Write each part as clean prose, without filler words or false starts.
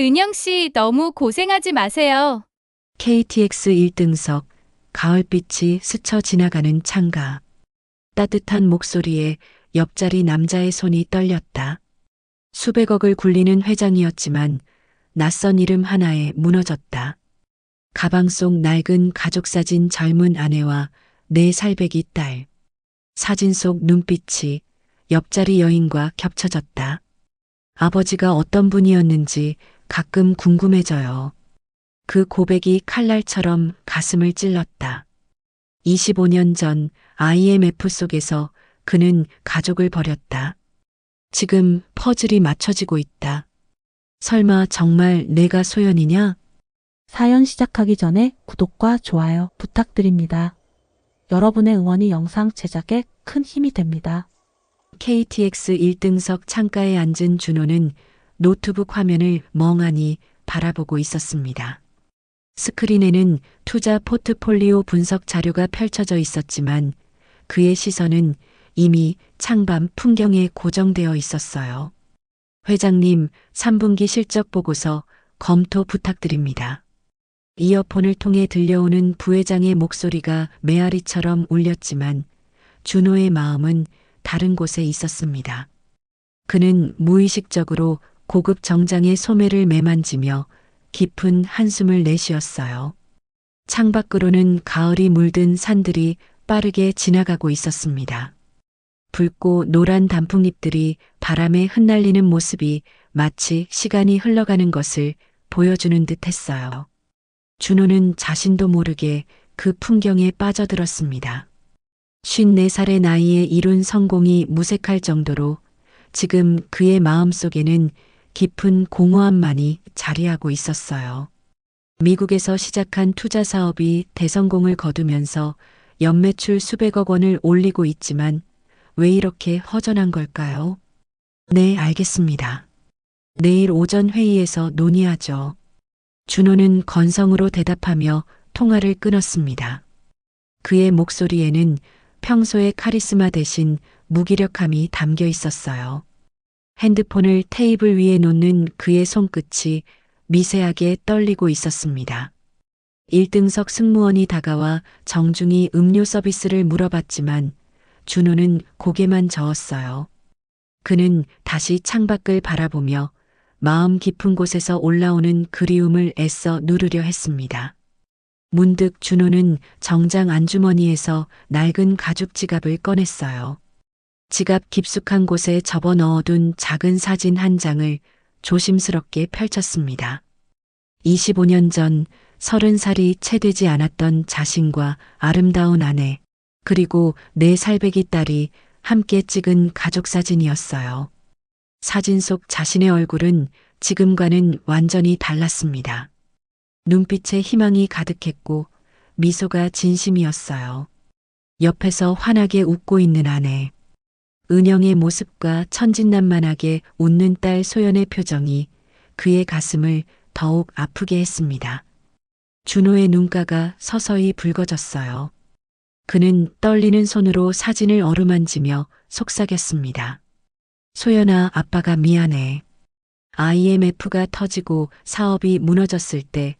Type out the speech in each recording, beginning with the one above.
은영 씨 너무 고생하지 마세요. KTX 1등석, 가을빛이 스쳐 지나가는 창가. 따뜻한 목소리에 옆자리 남자의 손이 떨렸다. 수백억을 굴리는 회장이었지만 낯선 이름 하나에 무너졌다. 가방 속 낡은 가족사진 젊은 아내와 4살배기 딸. 사진 속 눈빛이 옆자리 여인과 겹쳐졌다. 아버지가 어떤 분이었는지 가끔 궁금해져요. 그 고백이 칼날처럼 가슴을 찔렀다. 25년 전 IMF 속에서 그는 가족을 버렸다. 지금 퍼즐이 맞춰지고 있다. 설마 정말 내가 소연이냐? 사연 시작하기 전에 구독과 좋아요 부탁드립니다. 여러분의 응원이 영상 제작에 큰 힘이 됩니다. KTX 1등석 창가에 앉은 준호는 노트북 화면을 멍하니 바라보고 있었습니다. 스크린에는 투자 포트폴리오 분석 자료가 펼쳐져 있었지만 그의 시선은 이미 창밖 풍경에 고정되어 있었어요. 회장님, 3분기 실적 보고서 검토 부탁드립니다. 이어폰을 통해 들려오는 부회장의 목소리가 메아리처럼 울렸지만 준호의 마음은 다른 곳에 있었습니다. 그는 무의식적으로 고급 정장의 소매를 매만지며 깊은 한숨을 내쉬었어요. 창밖으로는 가을이 물든 산들이 빠르게 지나가고 있었습니다. 붉고 노란 단풍잎들이 바람에 흩날리는 모습이 마치 시간이 흘러가는 것을 보여주는 듯 했어요. 준호는 자신도 모르게 그 풍경에 빠져들었습니다. 54살의 나이에 이룬 성공이 무색할 정도로 지금 그의 마음속에는 깊은 공허함만이 자리하고 있었어요. 미국에서 시작한 투자 사업이 대성공을 거두면서 연매출 수백억 원을 올리고 있지만 왜 이렇게 허전한 걸까요? 네, 알겠습니다. 내일 오전 회의에서 논의하죠. 준호는 건성으로 대답하며 통화를 끊었습니다. 그의 목소리에는 평소의 카리스마 대신 무기력함이 담겨 있었어요. 핸드폰을 테이블 위에 놓는 그의 손끝이 미세하게 떨리고 있었습니다. 1등석 승무원이 다가와 정중히 음료 서비스를 물어봤지만 준호는 고개만 저었어요. 그는 다시 창밖을 바라보며 마음 깊은 곳에서 올라오는 그리움을 애써 누르려 했습니다. 문득 준호는 정장 안주머니에서 낡은 가죽 지갑을 꺼냈어요. 지갑 깊숙한 곳에 접어 넣어둔 작은 사진 한 장을 조심스럽게 펼쳤습니다. 25년 전 30살이 채 되지 않았던 자신과 아름다운 아내, 그리고 4살배기 딸이 함께 찍은 가족 사진이었어요. 사진 속 자신의 얼굴은 지금과는 완전히 달랐습니다. 눈빛에 희망이 가득했고 미소가 진심이었어요. 옆에서 환하게 웃고 있는 아내, 은영의 모습과 천진난만하게 웃는 딸 소연의 표정이 그의 가슴을 더욱 아프게 했습니다. 준호의 눈가가 서서히 붉어졌어요. 그는 떨리는 손으로 사진을 어루만지며 속삭였습니다. 소연아, 아빠가 미안해. IMF가 터지고 사업이 무너졌을 때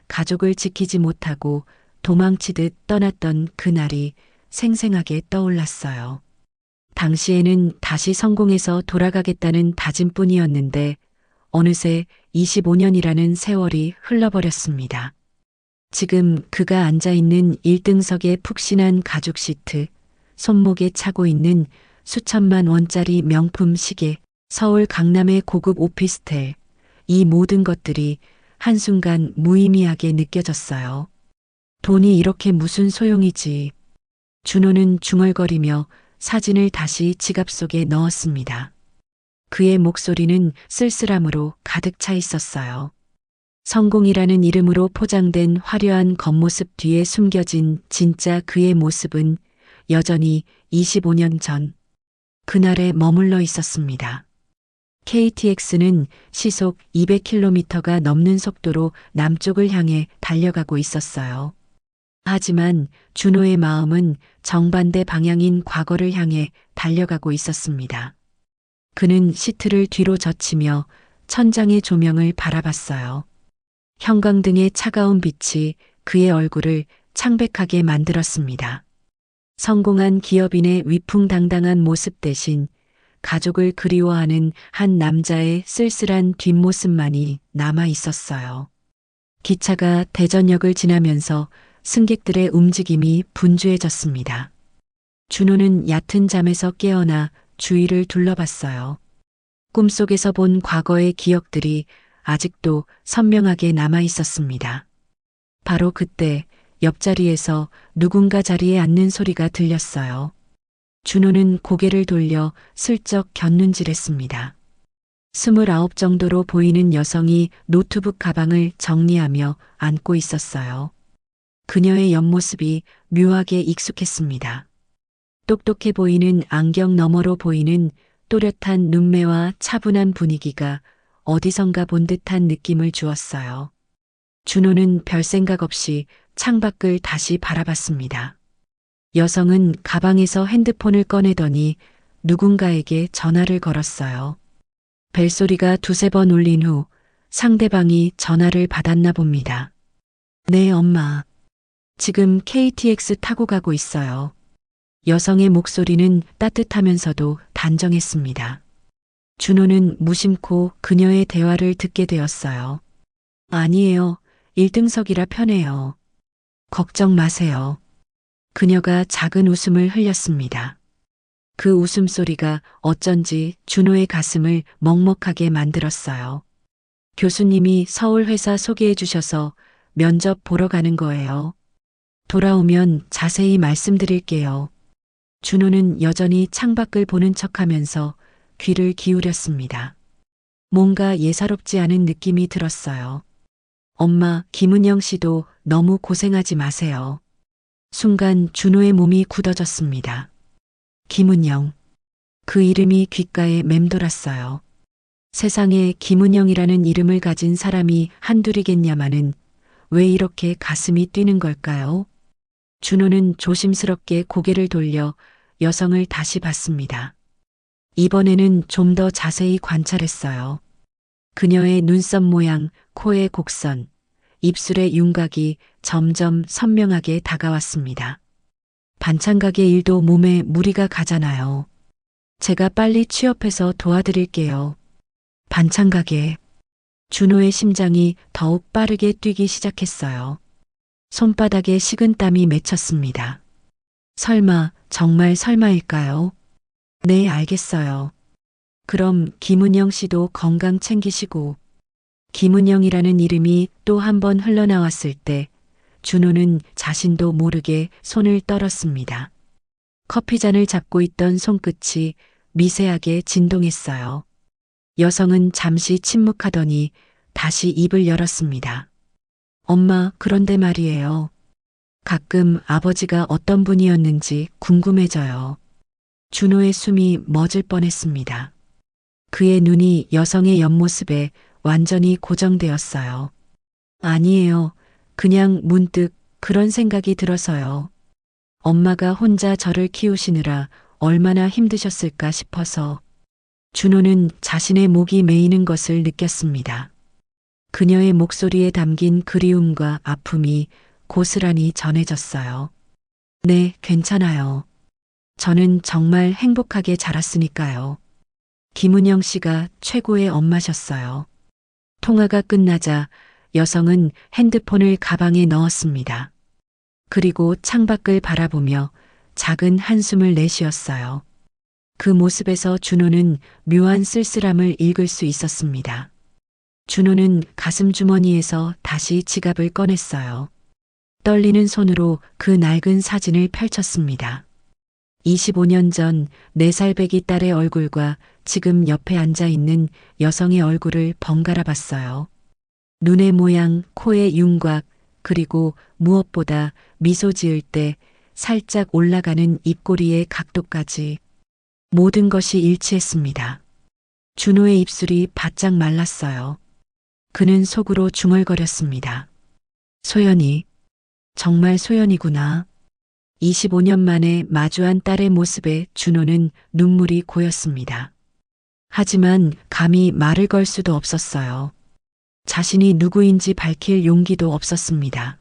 가족을 지키지 못하고 도망치듯 떠났던 그날이 생생하게 떠올랐어요. 당시에는 다시 성공해서 돌아가겠다는 다짐뿐이었는데 어느새 25년이라는 세월이 흘러버렸습니다. 지금 그가 앉아있는 1등석의 푹신한 가죽 시트, 손목에 차고 있는 수천만 원짜리 명품 시계, 서울 강남의 고급 오피스텔, 이 모든 것들이 한순간 무의미하게 느껴졌어요. 돈이 이렇게 무슨 소용이지. 준호는 중얼거리며 사진을 다시 지갑 속에 넣었습니다. 그의 목소리는 쓸쓸함으로 가득 차 있었어요. 성공이라는 이름으로 포장된 화려한 겉모습 뒤에 숨겨진 진짜 그의 모습은 여전히 25년 전 그날에 머물러 있었습니다. KTX는 시속 200km가 넘는 속도로 남쪽을 향해 달려가고 있었어요. 하지만 준호의 마음은 정반대 방향인 과거를 향해 달려가고 있었습니다. 그는 시트를 뒤로 젖히며 천장의 조명을 바라봤어요. 형광등의 차가운 빛이 그의 얼굴을 창백하게 만들었습니다. 성공한 기업인의 위풍당당한 모습 대신 가족을 그리워하는 한 남자의 쓸쓸한 뒷모습만이 남아 있었어요. 기차가 대전역을 지나면서 승객들의 움직임이 분주해졌습니다. 준호는 얕은 잠에서 깨어나 주위를 둘러봤어요. 꿈속에서 본 과거의 기억들이 아직도 선명하게 남아 있었습니다. 바로 그때 옆자리에서 누군가 자리에 앉는 소리가 들렸어요. 준호는 고개를 돌려 슬쩍 곁눈질했습니다. 29 정도로 보이는 여성이 노트북 가방을 정리하며 앉고 있었어요. 그녀의 옆모습이 묘하게 익숙했습니다. 똑똑해 보이는 안경 너머로 보이는 또렷한 눈매와 차분한 분위기가 어디선가 본 듯한 느낌을 주었어요. 준호는 별 생각 없이 창밖을 다시 바라봤습니다. 여성은 가방에서 핸드폰을 꺼내더니 누군가에게 전화를 걸었어요. 벨소리가 두세 번 울린 후 상대방이 전화를 받았나 봅니다. 네, 엄마. 지금 KTX 타고 가고 있어요. 여성의 목소리는 따뜻하면서도 단정했습니다. 준호는 무심코 그녀의 대화를 듣게 되었어요. 아니에요. 1등석이라 편해요. 걱정 마세요. 그녀가 작은 웃음을 흘렸습니다. 그 웃음소리가 어쩐지 준호의 가슴을 먹먹하게 만들었어요. 교수님이 서울 회사 소개해 주셔서 면접 보러 가는 거예요. 돌아오면 자세히 말씀드릴게요. 준호는 여전히 창밖을 보는 척하면서 귀를 기울였습니다. 뭔가 예사롭지 않은 느낌이 들었어요. 엄마, 김은영 씨도 너무 고생하지 마세요. 순간 준호의 몸이 굳어졌습니다. 김은영. 그 이름이 귓가에 맴돌았어요. 세상에 김은영이라는 이름을 가진 사람이 한둘이겠냐마는 왜 이렇게 가슴이 뛰는 걸까요? 준호는 조심스럽게 고개를 돌려 여성을 다시 봤습니다. 이번에는 좀 더 자세히 관찰했어요. 그녀의 눈썹 모양, 코의 곡선, 입술의 윤곽이 점점 선명하게 다가왔습니다. 반찬가게 일도 몸에 무리가 가잖아요. 제가 빨리 취업해서 도와드릴게요. 반찬가게. 준호의 심장이 더욱 빠르게 뛰기 시작했어요. 손바닥에 식은땀이 맺혔습니다. 설마, 정말 설마일까요? 네, 알겠어요. 그럼 김은영 씨도 건강 챙기시고. 김은영이라는 이름이 또 한 번 흘러나왔을 때 준호는 자신도 모르게 손을 떨었습니다. 커피잔을 잡고 있던 손끝이 미세하게 진동했어요. 여성은 잠시 침묵하더니 다시 입을 열었습니다. 엄마, 그런데 말이에요. 가끔 아버지가 어떤 분이었는지 궁금해져요. 준호의 숨이 멎을 뻔했습니다. 그의 눈이 여성의 옆모습에 완전히 고정되었어요. 아니에요. 그냥 문득 그런 생각이 들어서요. 엄마가 혼자 저를 키우시느라 얼마나 힘드셨을까 싶어서. 준호는 자신의 목이 메이는 것을 느꼈습니다. 그녀의 목소리에 담긴 그리움과 아픔이 고스란히 전해졌어요. 네, 괜찮아요. 저는 정말 행복하게 자랐으니까요. 김은영 씨가 최고의 엄마셨어요. 통화가 끝나자 여성은 핸드폰을 가방에 넣었습니다. 그리고 창밖을 바라보며 작은 한숨을 내쉬었어요. 그 모습에서 준호는 묘한 쓸쓸함을 읽을 수 있었습니다. 준호는 가슴 주머니에서 다시 지갑을 꺼냈어요. 떨리는 손으로 그 낡은 사진을 펼쳤습니다. 25년 전 4살 배기 딸의 얼굴과 지금 옆에 앉아 있는 여성의 얼굴을 번갈아 봤어요. 눈의 모양, 코의 윤곽, 그리고 무엇보다 미소 지을 때 살짝 올라가는 입꼬리의 각도까지 모든 것이 일치했습니다. 준호의 입술이 바짝 말랐어요. 그는 속으로 중얼거렸습니다. 소연이, 정말 소연이구나. 25년 만에 마주한 딸의 모습에 준호는 눈물이 고였습니다. 하지만 감히 말을 걸 수도 없었어요. 자신이 누구인지 밝힐 용기도 없었습니다.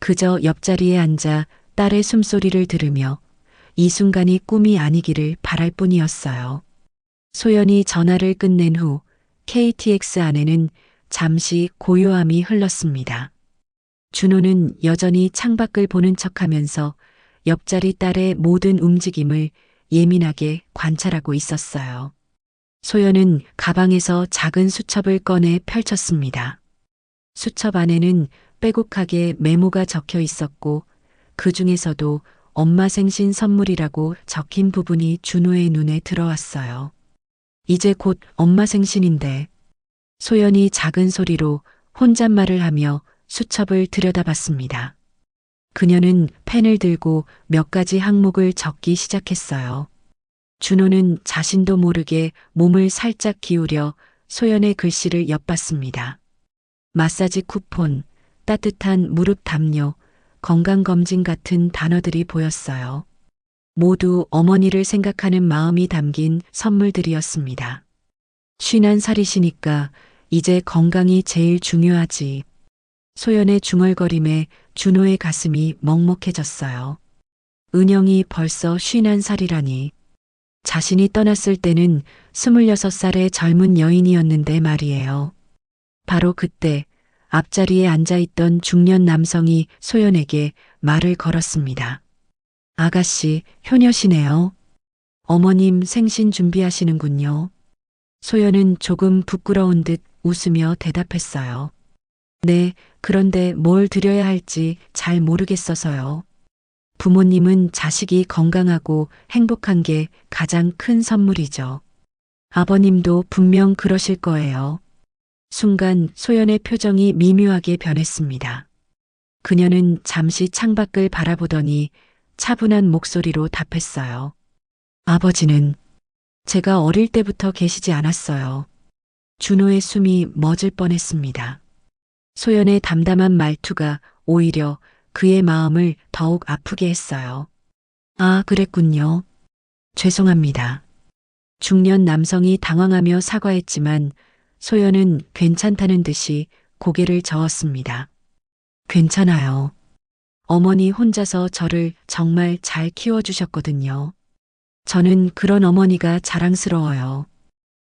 그저 옆자리에 앉아 딸의 숨소리를 들으며 이 순간이 꿈이 아니기를 바랄 뿐이었어요. 소연이 전화를 끝낸 후 KTX 안에는 잠시 고요함이 흘렀습니다. 준호는 여전히 창밖을 보는 척하면서 옆자리 딸의 모든 움직임을 예민하게 관찰하고 있었어요. 소연은 가방에서 작은 수첩을 꺼내 펼쳤습니다. 수첩 안에는 빼곡하게 메모가 적혀 있었고 그 중에서도 엄마 생신 선물이라고 적힌 부분이 준호의 눈에 들어왔어요. 이제 곧 엄마 생신인데. 소연이 작은 소리로 혼잣말을 하며 수첩을 들여다봤습니다. 그녀는 펜을 들고 몇 가지 항목을 적기 시작했어요. 준호는 자신도 모르게 몸을 살짝 기울여 소연의 글씨를 엿봤습니다. 마사지 쿠폰, 따뜻한 무릎 담요, 건강검진 같은 단어들이 보였어요. 모두 어머니를 생각하는 마음이 담긴 선물들이었습니다. 51살이시니까 이제 건강이 제일 중요하지. 소연의 중얼거림에 준호의 가슴이 먹먹해졌어요. 은영이 벌써 51살이라니. 자신이 떠났을 때는 26살의 젊은 여인이었는데 말이에요. 바로 그때 앞자리에 앉아있던 중년 남성이 소연에게 말을 걸었습니다. 아가씨, 효녀시네요. 어머님 생신 준비하시는군요. 소연은 조금 부끄러운 듯 웃으며 대답했어요. 네, 그런데 뭘 드려야 할지 잘 모르겠어서요. 부모님은 자식이 건강하고 행복한 게 가장 큰 선물이죠. 아버님도 분명 그러실 거예요. 순간 소연의 표정이 미묘하게 변했습니다. 그녀는 잠시 창밖을 바라보더니 차분한 목소리로 답했어요. 아버지는 제가 어릴 때부터 계시지 않았어요. 준호의 숨이 멎을 뻔했습니다. 소연의 담담한 말투가 오히려 그의 마음을 더욱 아프게 했어요. 아, 그랬군요. 죄송합니다. 중년 남성이 당황하며 사과했지만 소연은 괜찮다는 듯이 고개를 저었습니다. 괜찮아요. 어머니 혼자서 저를 정말 잘 키워주셨거든요. 저는 그런 어머니가 자랑스러워요.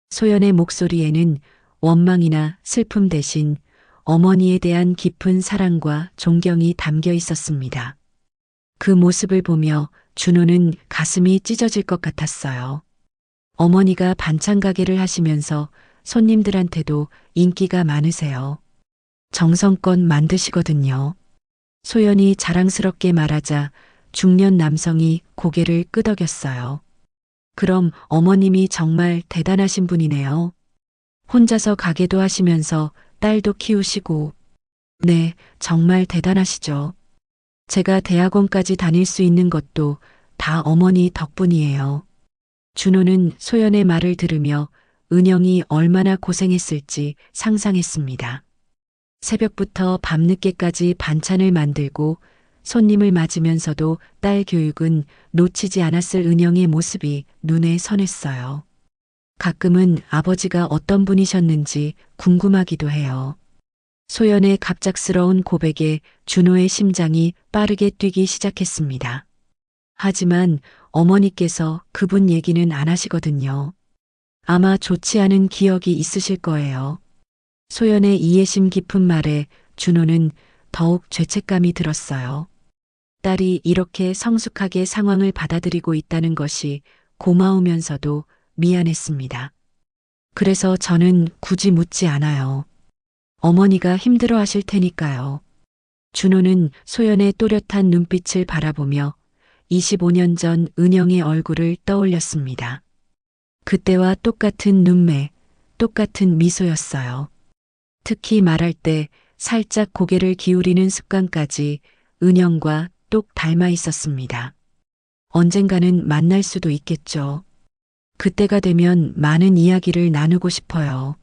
소연의 목소리에는 원망이나 슬픔 대신 어머니에 대한 깊은 사랑과 존경이 담겨 있었습니다. 그 모습을 보며 준호는 가슴이 찢어질 것 같았어요. 어머니가 반찬 가게를 하시면서 손님들한테도 인기가 많으세요. 정성껏 만드시거든요. 소연이 자랑스럽게 말하자 중년 남성이 고개를 끄덕였어요. 그럼 어머님이 정말 대단하신 분이네요. 혼자서 가게도 하시면서 딸도 키우시고. 네, 정말 대단하시죠. 제가 대학원까지 다닐 수 있는 것도 다 어머니 덕분이에요. 준호는 소연의 말을 들으며 은영이 얼마나 고생했을지 상상했습니다. 새벽부터 밤늦게까지 반찬을 만들고 손님을 맞으면서도 딸 교육은 놓치지 않았을 은영의 모습이 눈에 선했어요. 가끔은 아버지가 어떤 분이셨는지 궁금하기도 해요. 소연의 갑작스러운 고백에 준호의 심장이 빠르게 뛰기 시작했습니다. 하지만 어머니께서 그분 얘기는 안 하시거든요. 아마 좋지 않은 기억이 있으실 거예요. 소연의 이해심 깊은 말에 준호는 더욱 죄책감이 들었어요. 딸이 이렇게 성숙하게 상황을 받아들이고 있다는 것이 고마우면서도 미안했습니다. 그래서 저는 굳이 묻지 않아요. 어머니가 힘들어 하실 테니까요. 준호는 소연의 또렷한 눈빛을 바라보며 25년 전 은영의 얼굴을 떠올렸습니다. 그때와 똑같은 눈매, 똑같은 미소였어요. 특히 말할 때 살짝 고개를 기울이는 습관까지 은영과 똑 닮아 있었습니다. 언젠가는 만날 수도 있겠죠. 그때가 되면 많은 이야기를 나누고 싶어요.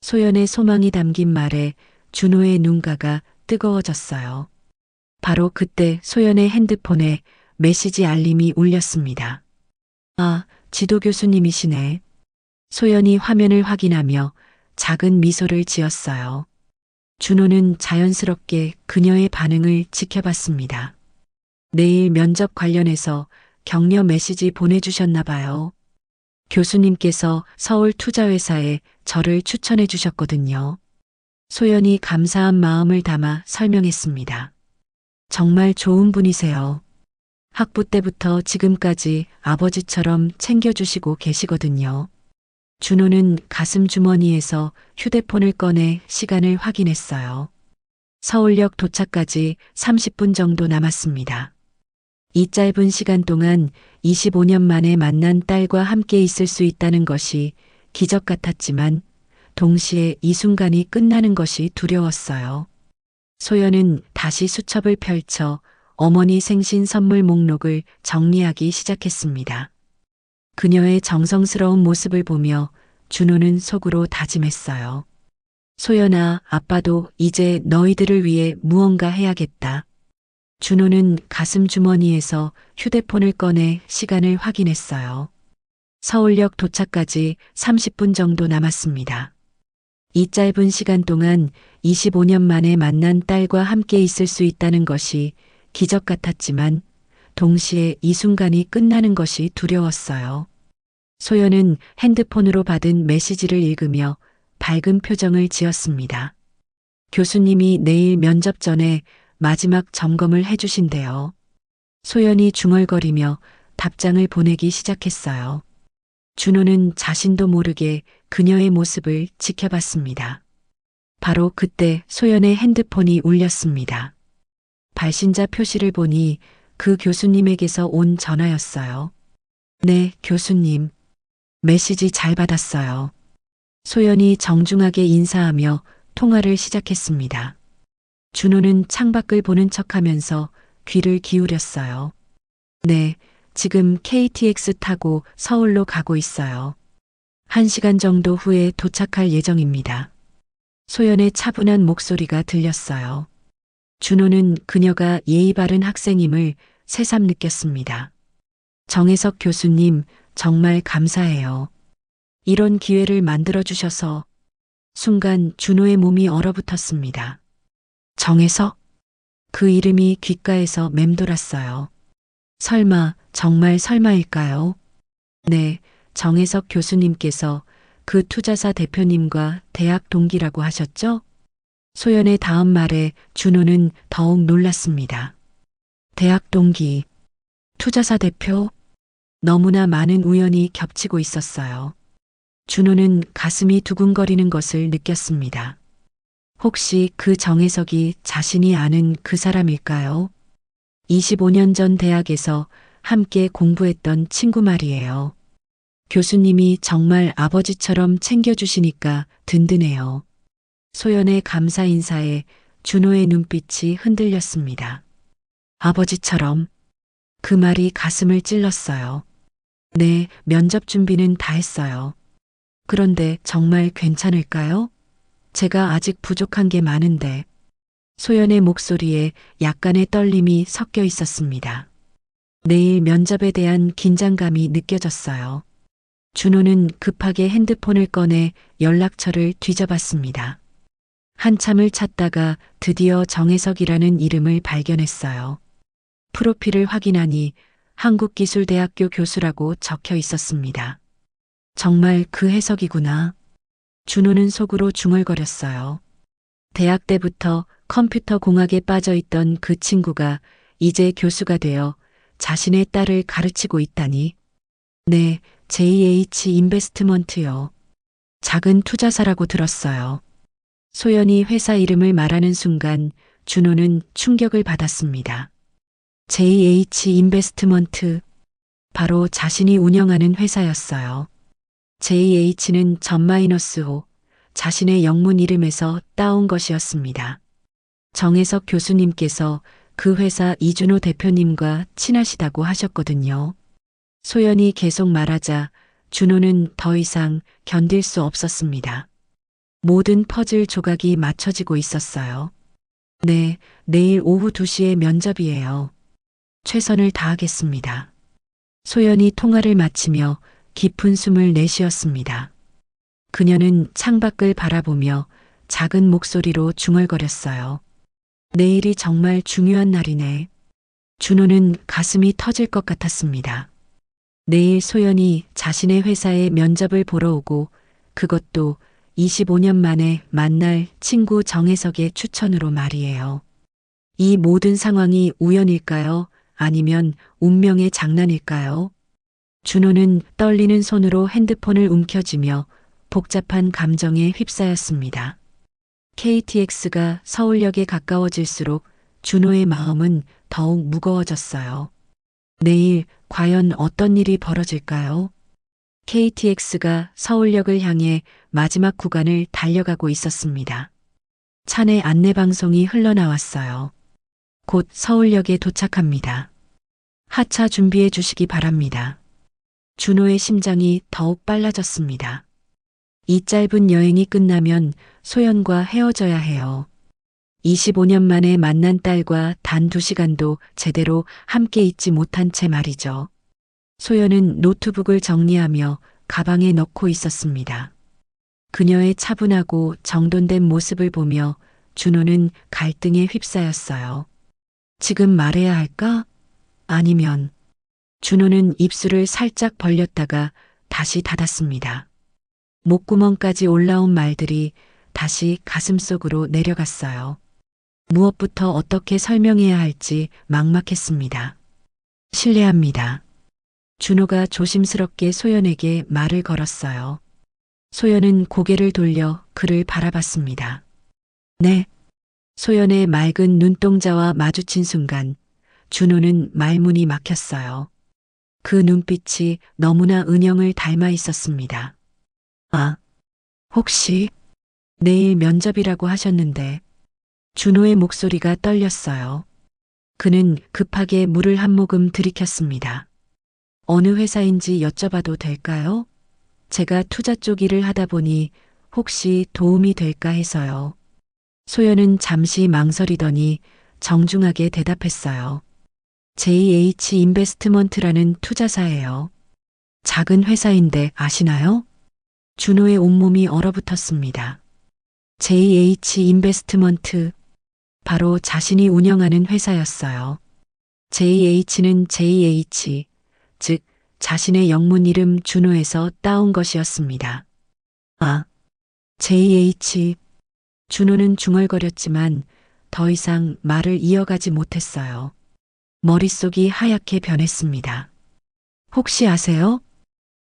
소연의 소망이 담긴 말에 준호의 눈가가 뜨거워졌어요. 바로 그때 소연의 핸드폰에 메시지 알림이 울렸습니다. 아, 지도 교수님이시네. 소연이 화면을 확인하며 작은 미소를 지었어요. 준호는 자연스럽게 그녀의 반응을 지켜봤습니다. 내일 면접 관련해서 격려 메시지 보내주셨나 봐요. 교수님께서 서울 투자회사에 저를 추천해 주셨거든요. 소연이 감사한 마음을 담아 설명했습니다. 정말 좋은 분이세요. 학부 때부터 지금까지 아버지처럼 챙겨주시고 계시거든요. 준호는 가슴 주머니에서 휴대폰을 꺼내 시간을 확인했어요. 서울역 도착까지 30분 정도 남았습니다. 이 짧은 시간 동안 25년 만에 만난 딸과 함께 있을 수 있다는 것이 기적 같았지만 동시에 이 순간이 끝나는 것이 두려웠어요. 소연은 다시 수첩을 펼쳐 어머니 생신 선물 목록을 정리하기 시작했습니다. 그녀의 정성스러운 모습을 보며 준호는 속으로 다짐했어요. 소연아, 아빠도 이제 너희들을 위해 무언가 해야겠다. 준호는 가슴 주머니에서 휴대폰을 꺼내 시간을 확인했어요. 서울역 도착까지 30분 정도 남았습니다. 이 짧은 시간 동안 25년 만에 만난 딸과 함께 있을 수 있다는 것이 기적 같았지만 동시에 이 순간이 끝나는 것이 두려웠어요. 소연은 핸드폰으로 받은 메시지를 읽으며 밝은 표정을 지었습니다. 교수님이 내일 면접 전에 마지막 점검을 해주신대요. 소연이 중얼거리며 답장을 보내기 시작했어요. 준호는 자신도 모르게 그녀의 모습을 지켜봤습니다. 바로 그때 소연의 핸드폰이 울렸습니다. 발신자 표시를 보니 그 교수님에게서 온 전화였어요. 네, 교수님. 메시지 잘 받았어요. 소연이 정중하게 인사하며 통화를 시작했습니다. 준호는 창밖을 보는 척하면서 귀를 기울였어요. 네, 지금 KTX 타고 서울로 가고 있어요. 1시간 정도 후에 도착할 예정입니다. 소연의 차분한 목소리가 들렸어요. 준호는 그녀가 예의 바른 학생임을 새삼 느꼈습니다. 정혜석 교수님, 정말 감사해요. 이런 기회를 만들어주셔서. 순간 준호의 몸이 얼어붙었습니다. 정혜석? 그 이름이 귓가에서 맴돌았어요. 설마, 정말 설마일까요? 네, 정혜석 교수님께서 그 투자사 대표님과 대학 동기라고 하셨죠? 소연의 다음 말에 준호는 더욱 놀랐습니다. 대학 동기, 투자사 대표? 너무나 많은 우연이 겹치고 있었어요. 준호는 가슴이 두근거리는 것을 느꼈습니다. 혹시 그 정혜석이 자신이 아는 그 사람일까요? 25년 전 대학에서 함께 공부했던 친구 말이에요. 교수님이 정말 아버지처럼 챙겨주시니까 든든해요. 소연의 감사 인사에 준호의 눈빛이 흔들렸습니다. 아버지처럼. 그 말이 가슴을 찔렀어요. 네, 면접 준비는 다 했어요. 그런데 정말 괜찮을까요? 제가 아직 부족한 게 많은데. 소연의 목소리에 약간의 떨림이 섞여 있었습니다. 내일 면접에 대한 긴장감이 느껴졌어요. 준호는 급하게 핸드폰을 꺼내 연락처를 뒤져봤습니다. 한참을 찾다가 드디어 정혜석이라는 이름을 발견했어요. 프로필을 확인하니 한국기술대학교 교수라고 적혀 있었습니다. 정말 그 해석이구나. 준호는 속으로 중얼거렸어요. 대학 때부터 컴퓨터 공학에 빠져 있던 그 친구가 이제 교수가 되어 자신의 딸을 가르치고 있다니. 네, JH 인베스트먼트요. 작은 투자사라고 들었어요. 소연이 회사 이름을 말하는 순간 준호는 충격을 받았습니다. JH 인베스트먼트. 바로 자신이 운영하는 회사였어요. JH는 전-5, 자신의 영문 이름에서 따온 것이었습니다. 정혜석 교수님께서 그 회사 이준호 대표님과 친하시다고 하셨거든요. 소연이 계속 말하자 준호는 더 이상 견딜 수 없었습니다. 모든 퍼즐 조각이 맞춰지고 있었어요. 네, 내일 오후 2시에 면접이에요. 최선을 다하겠습니다. 소연이 통화를 마치며 깊은 숨을 내쉬었습니다. 그녀는 창밖을 바라보며 작은 목소리로 중얼거렸어요. 내일이 정말 중요한 날이네. 준호는 가슴이 터질 것 같았습니다. 내일 소연이 자신의 회사에 면접을 보러 오고 그것도 25년 만에 만날 친구 정혜석의 추천으로 말이에요. 이 모든 상황이 우연일까요? 아니면 운명의 장난일까요? 준호는 떨리는 손으로 핸드폰을 움켜쥐며 복잡한 감정에 휩싸였습니다. KTX가 서울역에 가까워질수록 준호의 마음은 더욱 무거워졌어요. 내일 과연 어떤 일이 벌어질까요? KTX가 서울역을 향해 마지막 구간을 달려가고 있었습니다. 차내 안내방송이 흘러나왔어요. 곧 서울역에 도착합니다. 하차 준비해 주시기 바랍니다. 준호의 심장이 더욱 빨라졌습니다. 이 짧은 여행이 끝나면 소연과 헤어져야 해요. 25년 만에 만난 딸과 단 2시간도 제대로 함께 있지 못한 채 말이죠. 소연은 노트북을 정리하며 가방에 넣고 있었습니다. 그녀의 차분하고 정돈된 모습을 보며 준호는 갈등에 휩싸였어요. 지금 말해야 할까? 아니면 준호는 입술을 살짝 벌렸다가 다시 닫았습니다. 목구멍까지 올라온 말들이 다시 가슴속으로 내려갔어요. 무엇부터 어떻게 설명해야 할지 막막했습니다. 실례합니다. 준호가 조심스럽게 소연에게 말을 걸었어요. 소연은 고개를 돌려 그를 바라봤습니다. 네. 소연의 맑은 눈동자와 마주친 순간 준호는 말문이 막혔어요. 그 눈빛이 너무나 은영을 닮아 있었습니다. 아, 혹시 내일 면접이라고 하셨는데 준호의 목소리가 떨렸어요. 그는 급하게 물을 한 모금 들이켰습니다. 어느 회사인지 여쭤봐도 될까요? 제가 투자 쪽 일을 하다 보니 혹시 도움이 될까 해서요. 소연은 잠시 망설이더니 정중하게 대답했어요. JH 인베스트먼트라는 투자사예요. 작은 회사인데 아시나요? 준호의 온몸이 얼어붙었습니다. JH 인베스트먼트, 바로 자신이 운영하는 회사였어요. JH는 JH, 즉 자신의 영문 이름 준호에서 따온 것이었습니다. 아, JH. 준호는 중얼거렸지만 더 이상 말을 이어가지 못했어요. 머릿속이 하얗게 변했습니다. 혹시 아세요?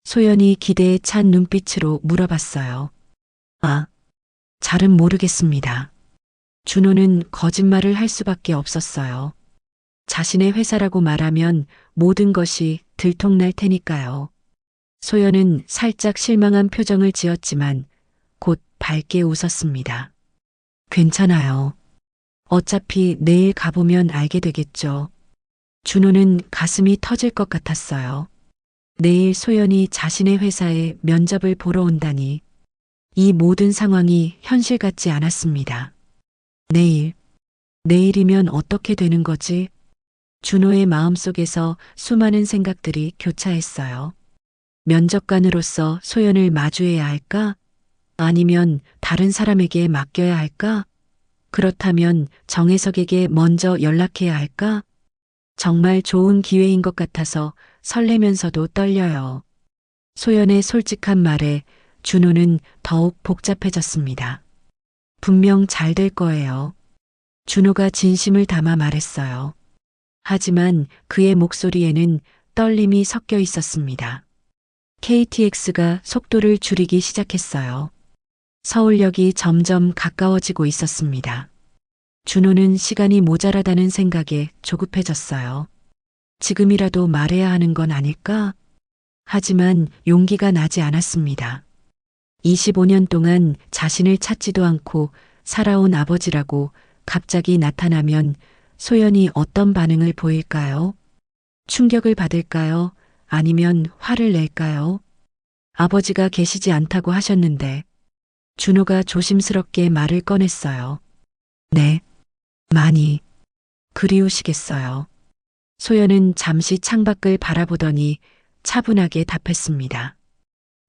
소연이 기대에 찬 눈빛으로 물어봤어요. 아, 잘은 모르겠습니다. 준호는 거짓말을 할 수밖에 없었어요. 자신의 회사라고 말하면 모든 것이 들통날 테니까요. 소연은 살짝 실망한 표정을 지었지만 곧 밝게 웃었습니다. 괜찮아요. 어차피 내일 가보면 알게 되겠죠. 준호는 가슴이 터질 것 같았어요. 내일 소연이 자신의 회사에 면접을 보러 온다니. 이 모든 상황이 현실 같지 않았습니다. 내일이면 어떻게 되는 거지? 준호의 마음속에서 수많은 생각들이 교차했어요. 면접관으로서 소연을 마주해야 할까? 아니면 다른 사람에게 맡겨야 할까? 그렇다면 정혜석에게 먼저 연락해야 할까? 정말 좋은 기회인 것 같아서 설레면서도 떨려요. 소연의 솔직한 말에 준호는 더욱 복잡해졌습니다. 분명 잘 될 거예요. 준호가 진심을 담아 말했어요. 하지만 그의 목소리에는 떨림이 섞여 있었습니다. KTX가 속도를 줄이기 시작했어요. 서울역이 점점 가까워지고 있었습니다. 준호는 시간이 모자라다는 생각에 조급해졌어요. 지금이라도 말해야 하는 건 아닐까? 하지만 용기가 나지 않았습니다. 25년 동안 자신을 찾지도 않고 살아온 아버지라고 갑자기 나타나면 소연이 어떤 반응을 보일까요? 충격을 받을까요? 아니면 화를 낼까요? 아버지가 계시지 않다고 하셨는데 준호가 조심스럽게 말을 꺼냈어요. 네, 많이 그리우시겠어요. 소연은 잠시 창밖을 바라보더니 차분하게 답했습니다.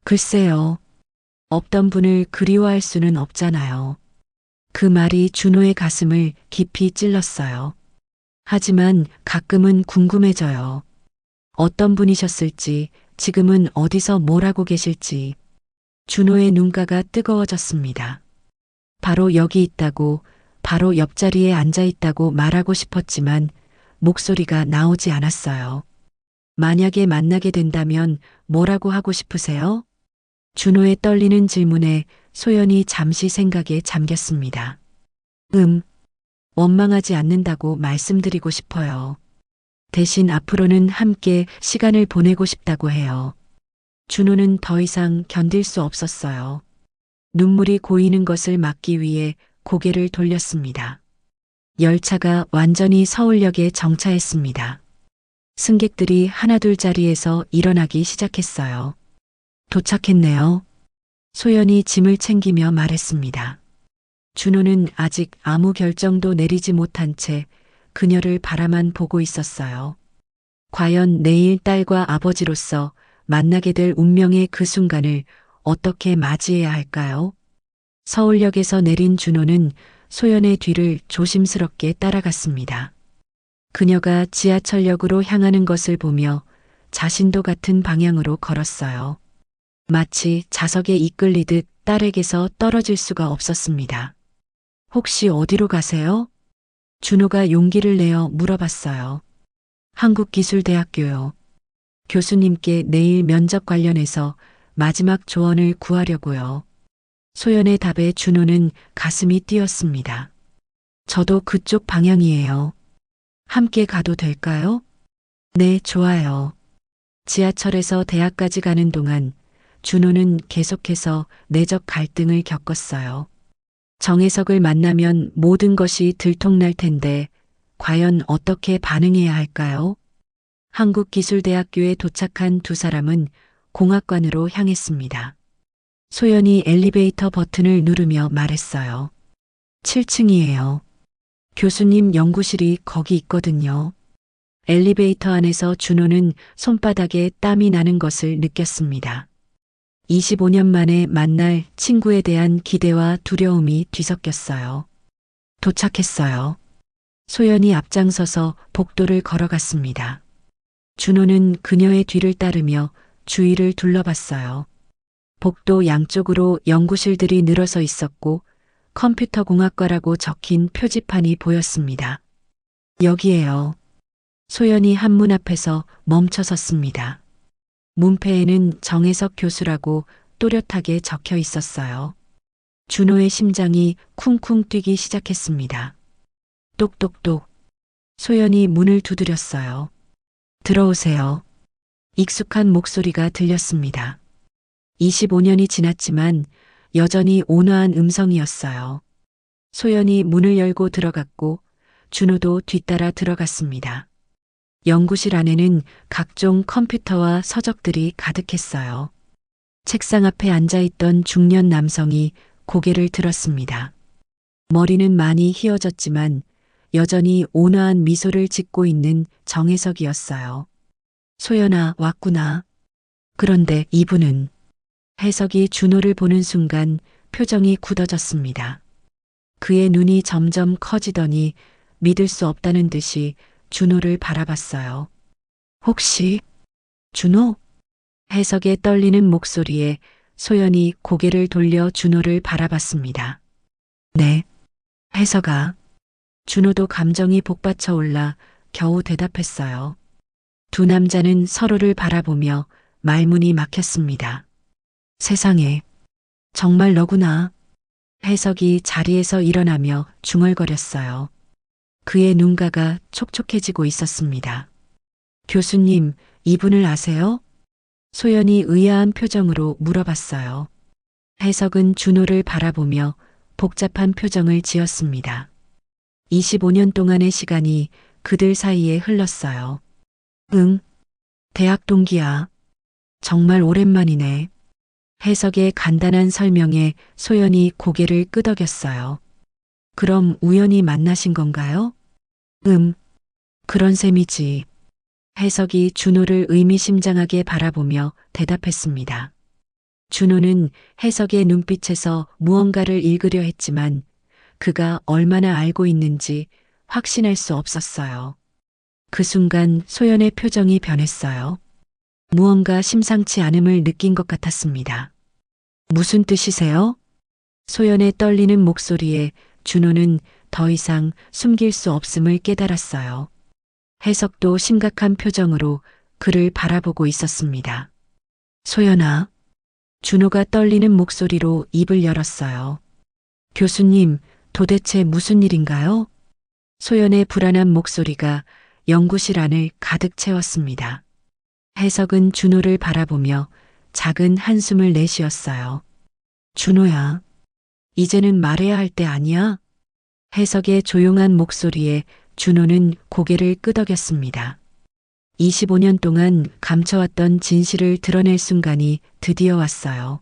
글쎄요. 없던 분을 그리워할 수는 없잖아요. 그 말이 준호의 가슴을 깊이 찔렀어요. 하지만 가끔은 궁금해져요. 어떤 분이셨을지, 지금은 어디서 뭘 하고 계실지. 준호의 눈가가 뜨거워졌습니다. 바로 여기 있다고, 바로 옆자리에 앉아 있다고 말하고 싶었지만 목소리가 나오지 않았어요. 만약에 만나게 된다면 뭐라고 하고 싶으세요? 준호의 떨리는 질문에 소연이 잠시 생각에 잠겼습니다. 원망하지 않는다고 말씀드리고 싶어요. 대신 앞으로는 함께 시간을 보내고 싶다고 해요. 준호는 더 이상 견딜 수 없었어요. 눈물이 고이는 것을 막기 위해 고개를 돌렸습니다. 열차가 완전히 서울역에 정차했습니다. 승객들이 하나둘 자리에서 일어나기 시작했어요. 도착했네요. 소연이 짐을 챙기며 말했습니다. 준호는 아직 아무 결정도 내리지 못한 채 그녀를 바라만 보고 있었어요. 과연 내일 딸과 아버지로서 만나게 될 운명의 그 순간을 어떻게 맞이해야 할까요? 서울역에서 내린 준호는 소연의 뒤를 조심스럽게 따라갔습니다. 그녀가 지하철역으로 향하는 것을 보며 자신도 같은 방향으로 걸었어요. 마치 자석에 이끌리듯 딸에게서 떨어질 수가 없었습니다. 혹시 어디로 가세요? 준호가 용기를 내어 물어봤어요. 한국기술대학교요. 교수님께 내일 면접 관련해서 마지막 조언을 구하려고요. 소연의 답에 준호는 가슴이 뛰었습니다. 저도 그쪽 방향이에요. 함께 가도 될까요? 네, 좋아요. 지하철에서 대학까지 가는 동안 준호는 계속해서 내적 갈등을 겪었어요. 정혜석을 만나면 모든 것이 들통날 텐데 과연 어떻게 반응해야 할까요? 한국기술대학교에 도착한 두 사람은 공학관으로 향했습니다. 소연이 엘리베이터 버튼을 누르며 말했어요. 7층이에요. 교수님 연구실이 거기 있거든요. 엘리베이터 안에서 준호는 손바닥에 땀이 나는 것을 느꼈습니다. 25년 만에 만날 친구에 대한 기대와 두려움이 뒤섞였어요. 도착했어요. 소연이 앞장서서 복도를 걸어갔습니다. 준호는 그녀의 뒤를 따르며 주위를 둘러봤어요. 복도 양쪽으로 연구실들이 늘어서 있었고 컴퓨터공학과라고 적힌 표지판이 보였습니다. 여기에요. 소연이 한문 앞에서 멈춰 섰습니다. 문패에는 정혜석 교수라고 또렷하게 적혀 있었어요. 준호의 심장이 쿵쿵 뛰기 시작했습니다. 똑똑똑. 소연이 문을 두드렸어요. 들어오세요. 익숙한 목소리가 들렸습니다. 25년이 지났지만 여전히 온화한 음성이었어요. 소연이 문을 열고 들어갔고 준호도 뒤따라 들어갔습니다. 연구실 안에는 각종 컴퓨터와 서적들이 가득했어요. 책상 앞에 앉아있던 중년 남성이 고개를 들었습니다. 머리는 많이 휘어졌지만 여전히 온화한 미소를 짓고 있는 정혜석이었어요. 소연아, 왔구나. 그런데 이분은 혜석이 준호를 보는 순간 표정이 굳어졌습니다. 그의 눈이 점점 커지더니 믿을 수 없다는 듯이 준호를 바라봤어요. 혹시 준호? 혜석의 떨리는 목소리에 소연이 고개를 돌려 준호를 바라봤습니다. 네, 혜석아. 준호도 감정이 복받쳐 올라 겨우 대답했어요. 두 남자는 서로를 바라보며 말문이 막혔습니다. 세상에, 정말 너구나. 혜석이 자리에서 일어나며 중얼거렸어요. 그의 눈가가 촉촉해지고 있었습니다. 교수님, 이분을 아세요? 소연이 의아한 표정으로 물어봤어요. 혜석은 준호를 바라보며 복잡한 표정을 지었습니다. 25년 동안의 시간이 그들 사이에 흘렀어요. 응, 대학 동기야. 정말 오랜만이네. 혜석의 간단한 설명에 소연이 고개를 끄덕였어요. 그럼 우연히 만나신 건가요? 그런 셈이지. 혜석이 준호를 의미심장하게 바라보며 대답했습니다. 준호는 해석의 눈빛에서 무언가를 읽으려 했지만 그가 얼마나 알고 있는지 확신할 수 없었어요. 그 순간 소연의 표정이 변했어요. 무언가 심상치 않음을 느낀 것 같았습니다. 무슨 뜻이세요? 소연의 떨리는 목소리에 준호는 더 이상 숨길 수 없음을 깨달았어요. 해석도 심각한 표정으로 그를 바라보고 있었습니다. 소연아. 준호가 떨리는 목소리로 입을 열었어요. 교수님, 도대체 무슨 일인가요? 소연의 불안한 목소리가 연구실 안을 가득 채웠습니다. 해석은 준호를 바라보며 작은 한숨을 내쉬었어요. 준호야, 이제는 말해야 할 때 아니야? 해석의 조용한 목소리에 준호는 고개를 끄덕였습니다. 25년 동안 감춰왔던 진실을 드러낼 순간이 드디어 왔어요.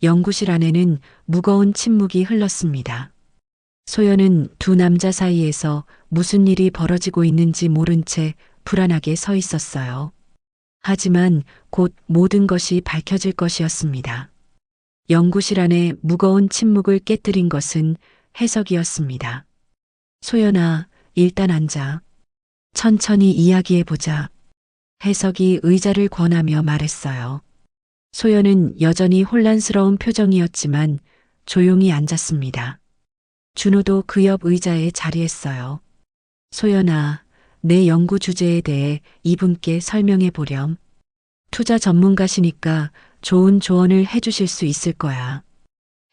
연구실 안에는 무거운 침묵이 흘렀습니다. 소연은 두 남자 사이에서 무슨 일이 벌어지고 있는지 모른 채 불안하게 서 있었어요. 하지만 곧 모든 것이 밝혀질 것이었습니다. 연구실 안에 무거운 침묵을 깨뜨린 것은 해석이었습니다. 소연아, 일단 앉아. 천천히 이야기해보자. 해석이 의자를 권하며 말했어요. 소연은 여전히 혼란스러운 표정이었지만 조용히 앉았습니다. 준호도 그 옆 의자에 자리했어요. 소연아, 내 연구 주제에 대해 이분께 설명해 보렴. 투자 전문가시니까 좋은 조언을 해주실 수 있을 거야.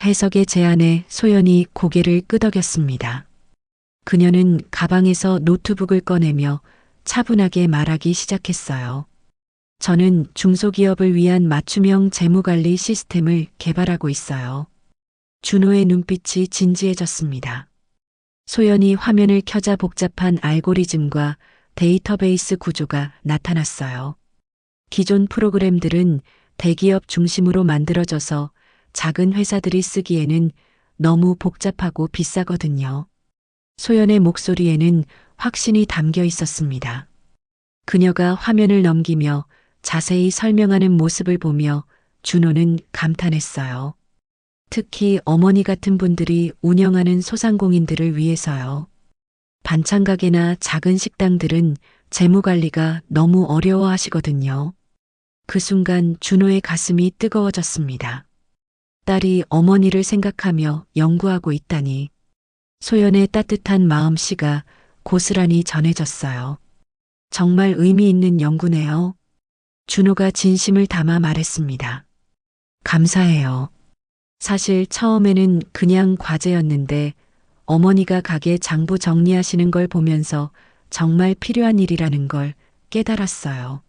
해석의 제안에 소연이 고개를 끄덕였습니다. 그녀는 가방에서 노트북을 꺼내며 차분하게 말하기 시작했어요. 저는 중소기업을 위한 맞춤형 재무관리 시스템을 개발하고 있어요. 준호의 눈빛이 진지해졌습니다. 소연이 화면을 켜자 복잡한 알고리즘과 데이터베이스 구조가 나타났어요. 기존 프로그램들은 대기업 중심으로 만들어져서 작은 회사들이 쓰기에는 너무 복잡하고 비싸거든요. 소연의 목소리에는 확신이 담겨 있었습니다. 그녀가 화면을 넘기며 자세히 설명하는 모습을 보며 준호는 감탄했어요. 특히 어머니 같은 분들이 운영하는 소상공인들을 위해서요. 반찬 가게나 작은 식당들은 재무 관리가 너무 어려워하시거든요. 그 순간 준호의 가슴이 뜨거워졌습니다. 딸이 어머니를 생각하며 연구하고 있다니. 소연의 따뜻한 마음씨가 고스란히 전해졌어요. 정말 의미 있는 연구네요. 준호가 진심을 담아 말했습니다. 감사해요. 사실 처음에는 그냥 과제였는데 어머니가 가게 장부 정리하시는 걸 보면서 정말 필요한 일이라는 걸 깨달았어요.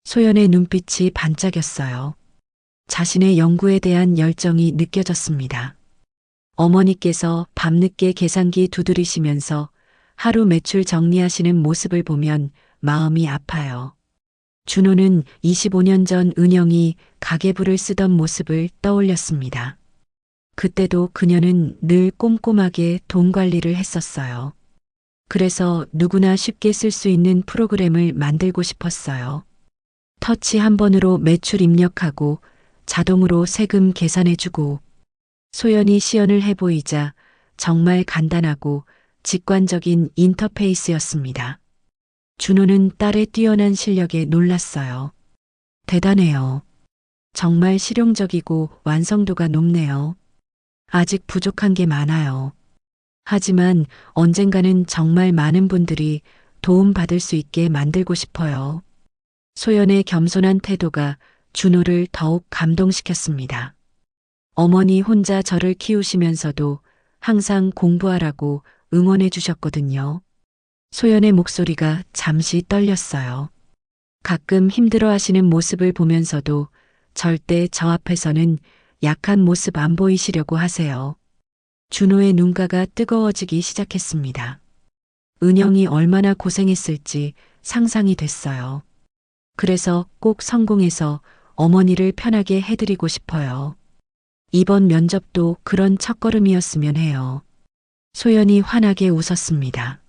소연의 눈빛이 반짝였어요. 자신의 연구에 대한 열정이 느껴졌습니다. 어머니께서 밤늦게 계산기 두드리시면서 하루 매출 정리하시는 모습을 보면 마음이 아파요. 준호는 25년 전 은영이 가계부를 쓰던 모습을 떠올렸습니다. 그때도 그녀는 늘 꼼꼼하게 돈 관리를 했었어요. 그래서 누구나 쉽게 쓸 수 있는 프로그램을 만들고 싶었어요. 터치 한 번으로 매출 입력하고 자동으로 세금 계산해주고. 소연이 시연을 해보이자 정말 간단하고 직관적인 인터페이스였습니다. 준호는 딸의 뛰어난 실력에 놀랐어요. 대단해요. 정말 실용적이고 완성도가 높네요. 아직 부족한 게 많아요. 하지만 언젠가는 정말 많은 분들이 도움받을 수 있게 만들고 싶어요. 소연의 겸손한 태도가 준호를 더욱 감동시켰습니다. 어머니 혼자 저를 키우시면서도 항상 공부하라고 응원해 주셨거든요. 소연의 목소리가 잠시 떨렸어요. 가끔 힘들어 하시는 모습을 보면서도 절대 저 앞에서는 약한 모습 안 보이시려고 하세요. 준호의 눈가가 뜨거워지기 시작했습니다. 은영이 얼마나 고생했을지 상상이 됐어요. 그래서 꼭 성공해서 어머니를 편하게 해드리고 싶어요. 이번 면접도 그런 첫걸음이었으면 해요. 소연이 환하게 웃었습니다.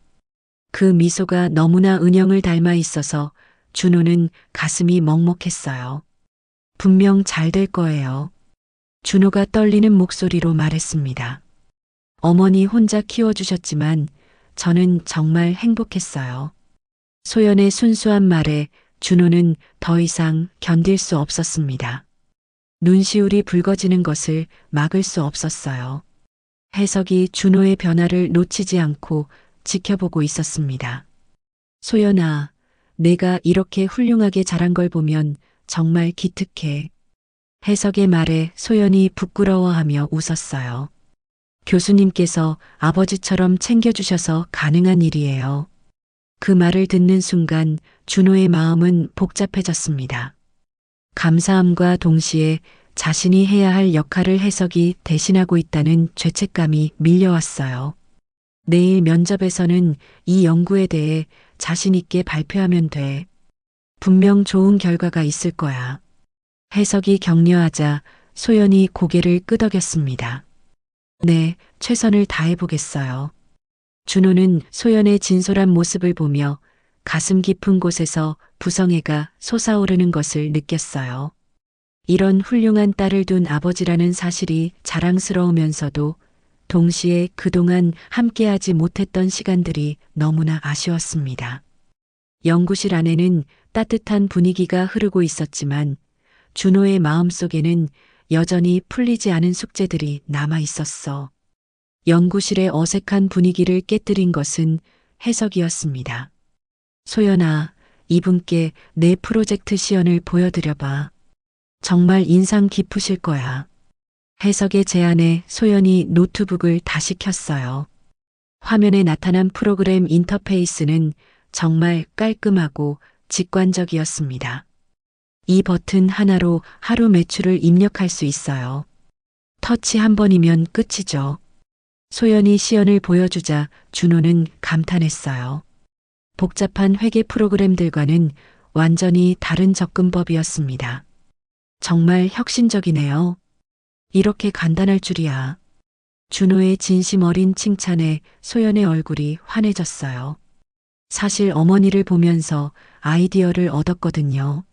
그 미소가 너무나 은영을 닮아 있어서 준호는 가슴이 먹먹했어요. 분명 잘 될 거예요. 준호가 떨리는 목소리로 말했습니다. 어머니 혼자 키워주셨지만 저는 정말 행복했어요. 소연의 순수한 말에 준호는 더 이상 견딜 수 없었습니다. 눈시울이 붉어지는 것을 막을 수 없었어요. 해석이 준호의 변화를 놓치지 않고 지켜보고 있었습니다. 소연아, 내가 이렇게 훌륭하게 자란 걸 보면 정말 기특해. 해석의 말에 소연이 부끄러워하며 웃었어요. 교수님께서 아버지처럼 챙겨주셔서 가능한 일이에요. 그 말을 듣는 순간 준호의 마음은 복잡해졌습니다. 감사함과 동시에 자신이 해야 할 역할을 해석이 대신하고 있다는 죄책감이 밀려왔어요. 내일 면접에서는 이 연구에 대해 자신 있게 발표하면 돼. 분명 좋은 결과가 있을 거야. 해석이 격려하자 소연이 고개를 끄덕였습니다. 네, 최선을 다해보겠어요. 준호는 소연의 진솔한 모습을 보며 가슴 깊은 곳에서 부성애가 솟아오르는 것을 느꼈어요. 이런 훌륭한 딸을 둔 아버지라는 사실이 자랑스러우면서도 동시에 그동안 함께하지 못했던 시간들이 너무나 아쉬웠습니다. 연구실 안에는 따뜻한 분위기가 흐르고 있었지만 준호의 마음속에는 여전히 풀리지 않은 숙제들이 남아 있었어. 연구실의 어색한 분위기를 깨뜨린 것은 해석이었습니다. 소연아, 이분께 내 프로젝트 시연을 보여드려봐. 정말 인상 깊으실 거야. 해석의 제안에 소연이 노트북을 다시 켰어요. 화면에 나타난 프로그램 인터페이스는 정말 깔끔하고 직관적이었습니다. 이 버튼 하나로 하루 매출을 입력할 수 있어요. 터치 한 번이면 끝이죠. 소연이 시연을 보여주자 준호는 감탄했어요. 복잡한 회계 프로그램들과는 완전히 다른 접근법이었습니다. 정말 혁신적이네요. 이렇게 간단할 줄이야. 준호의 진심 어린 칭찬에 소연의 얼굴이 환해졌어요. 사실 어머니를 보면서 아이디어를 얻었거든요.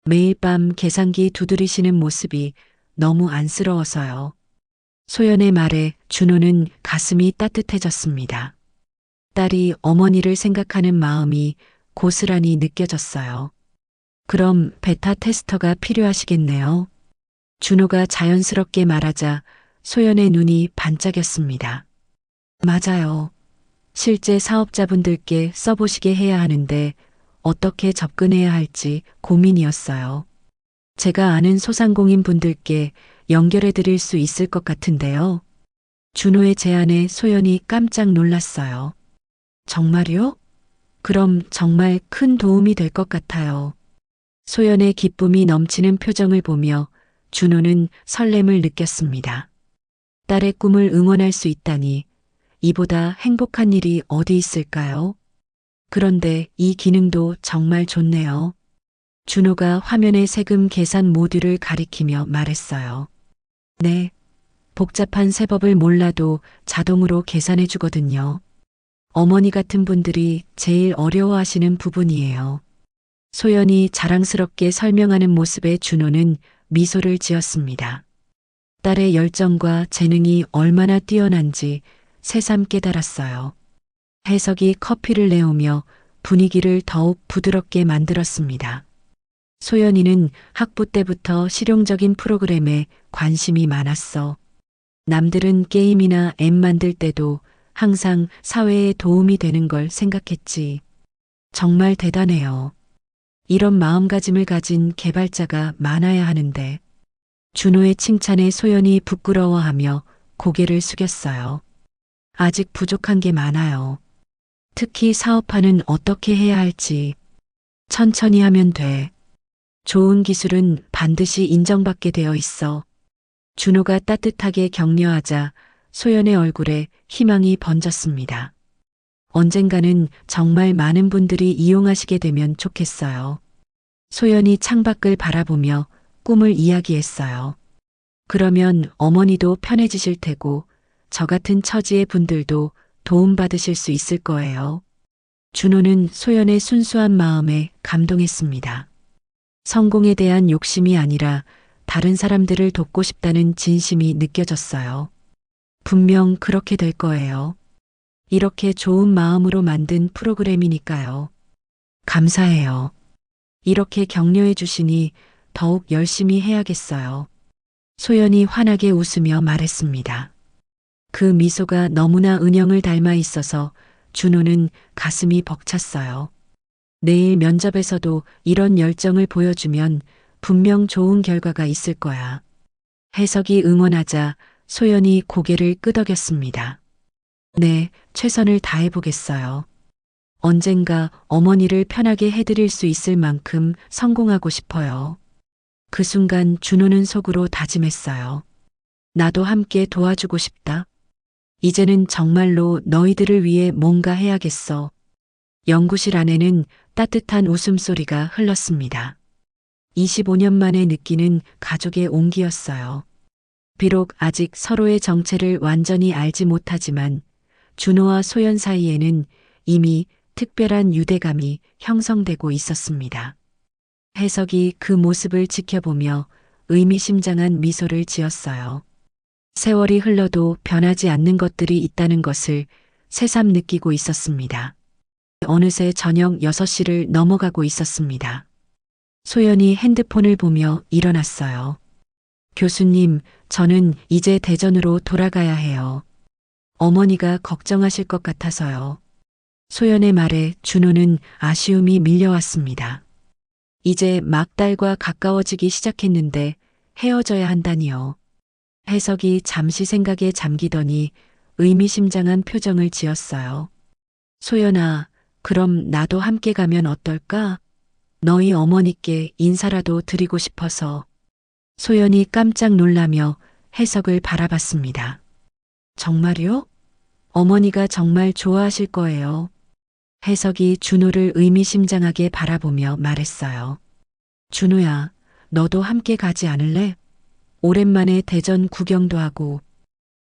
매일 밤 계산기 두드리시는 모습이 너무 안쓰러워서요. 소연의 말에 준호는 가슴이 따뜻해졌습니다. 딸이 어머니를 생각하는 마음이 고스란히 느껴졌어요. 그럼 베타 테스터가 필요하시겠네요. 준호가 자연스럽게 말하자 소연의 눈이 반짝였습니다. 맞아요. 실제 사업자분들께 써보시게 해야 하는데 어떻게 접근해야 할지 고민이었어요. 제가 아는 소상공인 분들께 연결해 드릴 수 있을 것 같은데요. 준호의 제안에 소연이 깜짝 놀랐어요. 정말요? 그럼 정말 큰 도움이 될 것 같아요. 소연의 기쁨이 넘치는 표정을 보며 준호는 설렘을 느꼈습니다. 딸의 꿈을 응원할 수 있다니 이보다 행복한 일이 어디 있을까요? 그런데 이 기능도 정말 좋네요. 준호가 화면의 세금 계산 모듈을 가리키며 말했어요. 네, 복잡한 세법을 몰라도 자동으로 계산해 주거든요. 어머니 같은 분들이 제일 어려워하시는 부분이에요. 소연이 자랑스럽게 설명하는 모습에 준호는 미소를 지었습니다. 딸의 열정과 재능이 얼마나 뛰어난지 새삼 깨달았어요. 해석이 커피를 내오며 분위기를 더욱 부드럽게 만들었습니다. 소연이는 학부 때부터 실용적인 프로그램에 관심이 많았어. 남들은 게임이나 앱 만들 때도 항상 사회에 도움이 되는 걸 생각했지. 정말 대단해요. 이런 마음가짐을 가진 개발자가 많아야 하는데. 준호의 칭찬에 소연이 부끄러워하며 고개를 숙였어요. 아직 부족한 게 많아요. 특히 사업화는 어떻게 해야 할지. 천천히 하면 돼. 좋은 기술은 반드시 인정받게 되어 있어. 준호가 따뜻하게 격려하자 소연의 얼굴에 희망이 번졌습니다. 언젠가는 정말 많은 분들이 이용하시게 되면 좋겠어요. 소연이 창밖을 바라보며 꿈을 이야기했어요. 그러면 어머니도 편해지실 테고 저 같은 처지의 분들도 도움받으실 수 있을 거예요. 준호는 소연의 순수한 마음에 감동했습니다. 성공에 대한 욕심이 아니라 다른 사람들을 돕고 싶다는 진심이 느껴졌어요. 분명 그렇게 될 거예요. 이렇게 좋은 마음으로 만든 프로그램이니까요. 감사해요. 이렇게 격려해 주시니 더욱 열심히 해야겠어요. 소연이 환하게 웃으며 말했습니다. 그 미소가 너무나 은영을 닮아 있어서 준호는 가슴이 벅찼어요. 내일 면접에서도 이런 열정을 보여주면 분명 좋은 결과가 있을 거야. 해석이 응원하자 소연이 고개를 끄덕였습니다. 네, 최선을 다해 보겠어요. 언젠가 어머니를 편하게 해드릴 수 있을 만큼 성공하고 싶어요. 그 순간 준호는 속으로 다짐했어요. 나도 함께 도와주고 싶다. 이제는 정말로 너희들을 위해 뭔가 해야겠어. 연구실 안에는 따뜻한 웃음소리가 흘렀습니다. 25년 만에 느끼는 가족의 온기였어요. 비록 아직 서로의 정체를 완전히 알지 못하지만 준호와 소연 사이에는 이미 특별한 유대감이 형성되고 있었습니다. 해석이 그 모습을 지켜보며 의미심장한 미소를 지었어요. 세월이 흘러도 변하지 않는 것들이 있다는 것을 새삼 느끼고 있었습니다. 어느새 저녁 6시를 넘어가고 있었습니다. 소연이 핸드폰을 보며 일어났어요. 교수님, 저는 이제 대전으로 돌아가야 해요. 어머니가 걱정하실 것 같아서요. 소연의 말에 준호는 아쉬움이 밀려왔습니다. 이제 막 딸과 가까워지기 시작했는데 헤어져야 한다니요. 해석이 잠시 생각에 잠기더니 의미심장한 표정을 지었어요. 소연아, 그럼 나도 함께 가면 어떨까? 너희 어머니께 인사라도 드리고 싶어서. 소연이 깜짝 놀라며 해석을 바라봤습니다. 정말요? 어머니가 정말 좋아하실 거예요. 해석이 준호를 의미심장하게 바라보며 말했어요. 준호야, 너도 함께 가지 않을래? 오랜만에 대전 구경도 하고.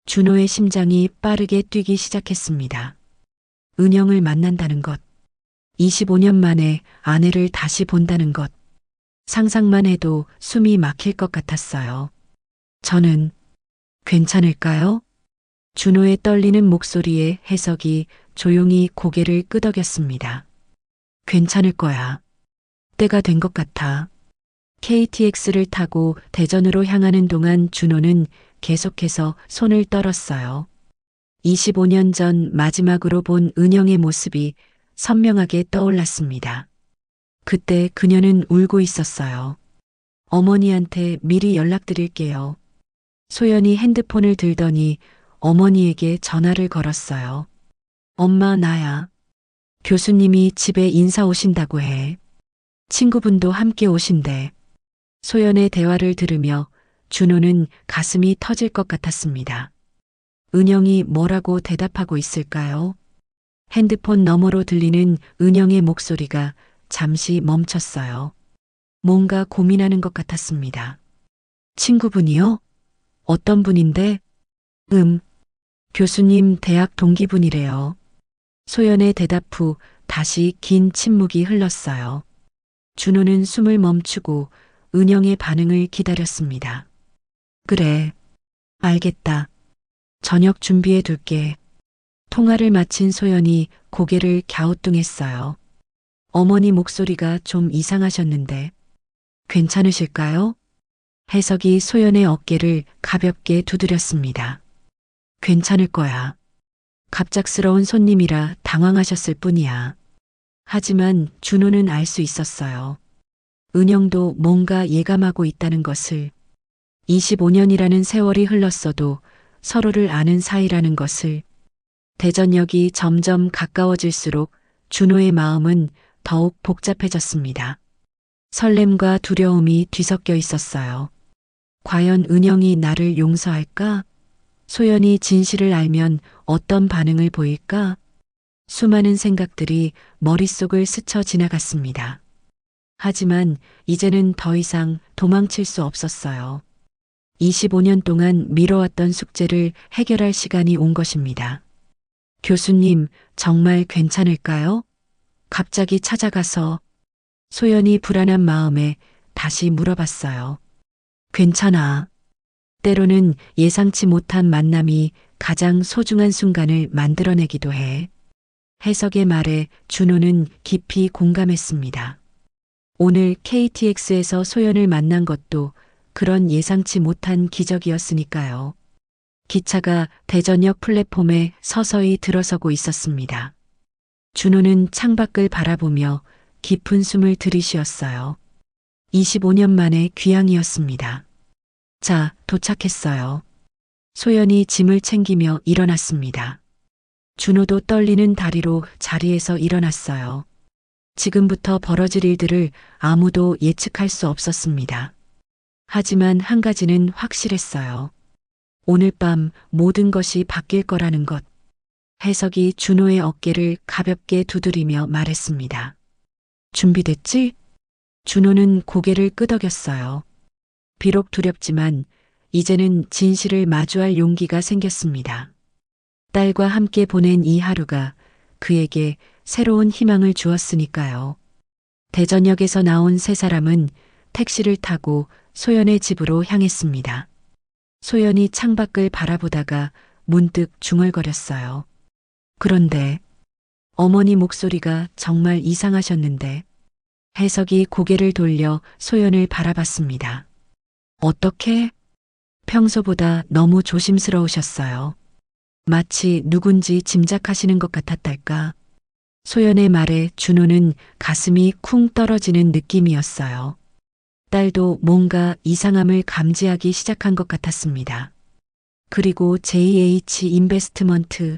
준호의 심장이 빠르게 뛰기 시작했습니다. 은영을 만난다는 것, 25년 만에 아내를 다시 본다는 것, 상상만 해도 숨이 막힐 것 같았어요. 저는 괜찮을까요? 준호의 떨리는 목소리에 해석이 조용히 고개를 끄덕였습니다. 괜찮을 거야. 때가 된 것 같아. KTX를 타고 대전으로 향하는 동안 준호는 계속해서 손을 떨었어요. 25년 전 마지막으로 본 은영의 모습이 선명하게 떠올랐습니다. 그때 그녀는 울고 있었어요. 어머니한테 미리 연락드릴게요. 소연이 핸드폰을 들더니 어머니에게 전화를 걸었어요. 엄마, 나야. 교수님이 집에 인사 오신다고 해. 친구분도 함께 오신대. 소연의 대화를 들으며 준호는 가슴이 터질 것 같았습니다. 은영이 뭐라고 대답하고 있을까요? 핸드폰 너머로 들리는 은영의 목소리가 잠시 멈췄어요. 뭔가 고민하는 것 같았습니다. 친구분이요? 어떤 분인데? 교수님 대학 동기분이래요. 소연의 대답 후 다시 긴 침묵이 흘렀어요. 준호는 숨을 멈추고 은영의 반응을 기다렸습니다. 그래, 알겠다. 저녁 준비해 둘게. 통화를 마친 소연이 고개를 갸우뚱했어요. 어머니 목소리가 좀 이상하셨는데 괜찮으실까요? 해석이 소연의 어깨를 가볍게 두드렸습니다. 괜찮을 거야. 갑작스러운 손님이라 당황하셨을 뿐이야. 하지만 준호는 알 수 있었어요. 은영도 뭔가 예감하고 있다는 것을. 25년이라는 세월이 흘렀어도 서로를 아는 사이라는 것을. 대전역이 점점 가까워질수록 준호의 마음은 더욱 복잡해졌습니다. 설렘과 두려움이 뒤섞여 있었어요. 과연 은영이 나를 용서할까? 소연이 진실을 알면 어떤 반응을 보일까? 수많은 생각들이 머릿속을 스쳐 지나갔습니다. 하지만 이제는 더 이상 도망칠 수 없었어요. 25년 동안 미뤄왔던 숙제를 해결할 시간이 온 것입니다. 교수님, 정말 괜찮을까요? 갑자기 찾아가서 소연이 불안한 마음에 다시 물어봤어요. 괜찮아. 때로는 예상치 못한 만남이 가장 소중한 순간을 만들어내기도 해. 해석의 말에 준호는 깊이 공감했습니다. 오늘 KTX에서 소연을 만난 것도 그런 예상치 못한 기적이었으니까요. 기차가 대전역 플랫폼에 서서히 들어서고 있었습니다. 준호는 창밖을 바라보며 깊은 숨을 들이쉬었어요. 25년 만에 귀향이었습니다. 자, 도착했어요. 소연이 짐을 챙기며 일어났습니다. 준호도 떨리는 다리로 자리에서 일어났어요. 지금부터 벌어질 일들을 아무도 예측할 수 없었습니다. 하지만 한 가지는 확실했어요. 오늘 밤 모든 것이 바뀔 거라는 것. 해석이 준호의 어깨를 가볍게 두드리며 말했습니다. 준비됐지? 준호는 고개를 끄덕였어요. 비록 두렵지만 이제는 진실을 마주할 용기가 생겼습니다. 딸과 함께 보낸 이 하루가 그에게 새로운 희망을 주었으니까요. 대전역에서 나온 세 사람은 택시를 타고 소연의 집으로 향했습니다. 소연이 창밖을 바라보다가 문득 중얼거렸어요. 그런데 어머니 목소리가 정말 이상하셨는데. 해석이 고개를 돌려 소연을 바라봤습니다. 어떻게? 평소보다 너무 조심스러우셨어요. 마치 누군지 짐작하시는 것 같았달까. 소연의 말에 준호는 가슴이 쿵 떨어지는 느낌이었어요. 딸도 뭔가 이상함을 감지하기 시작한 것 같았습니다. 그리고 JH 인베스트먼트.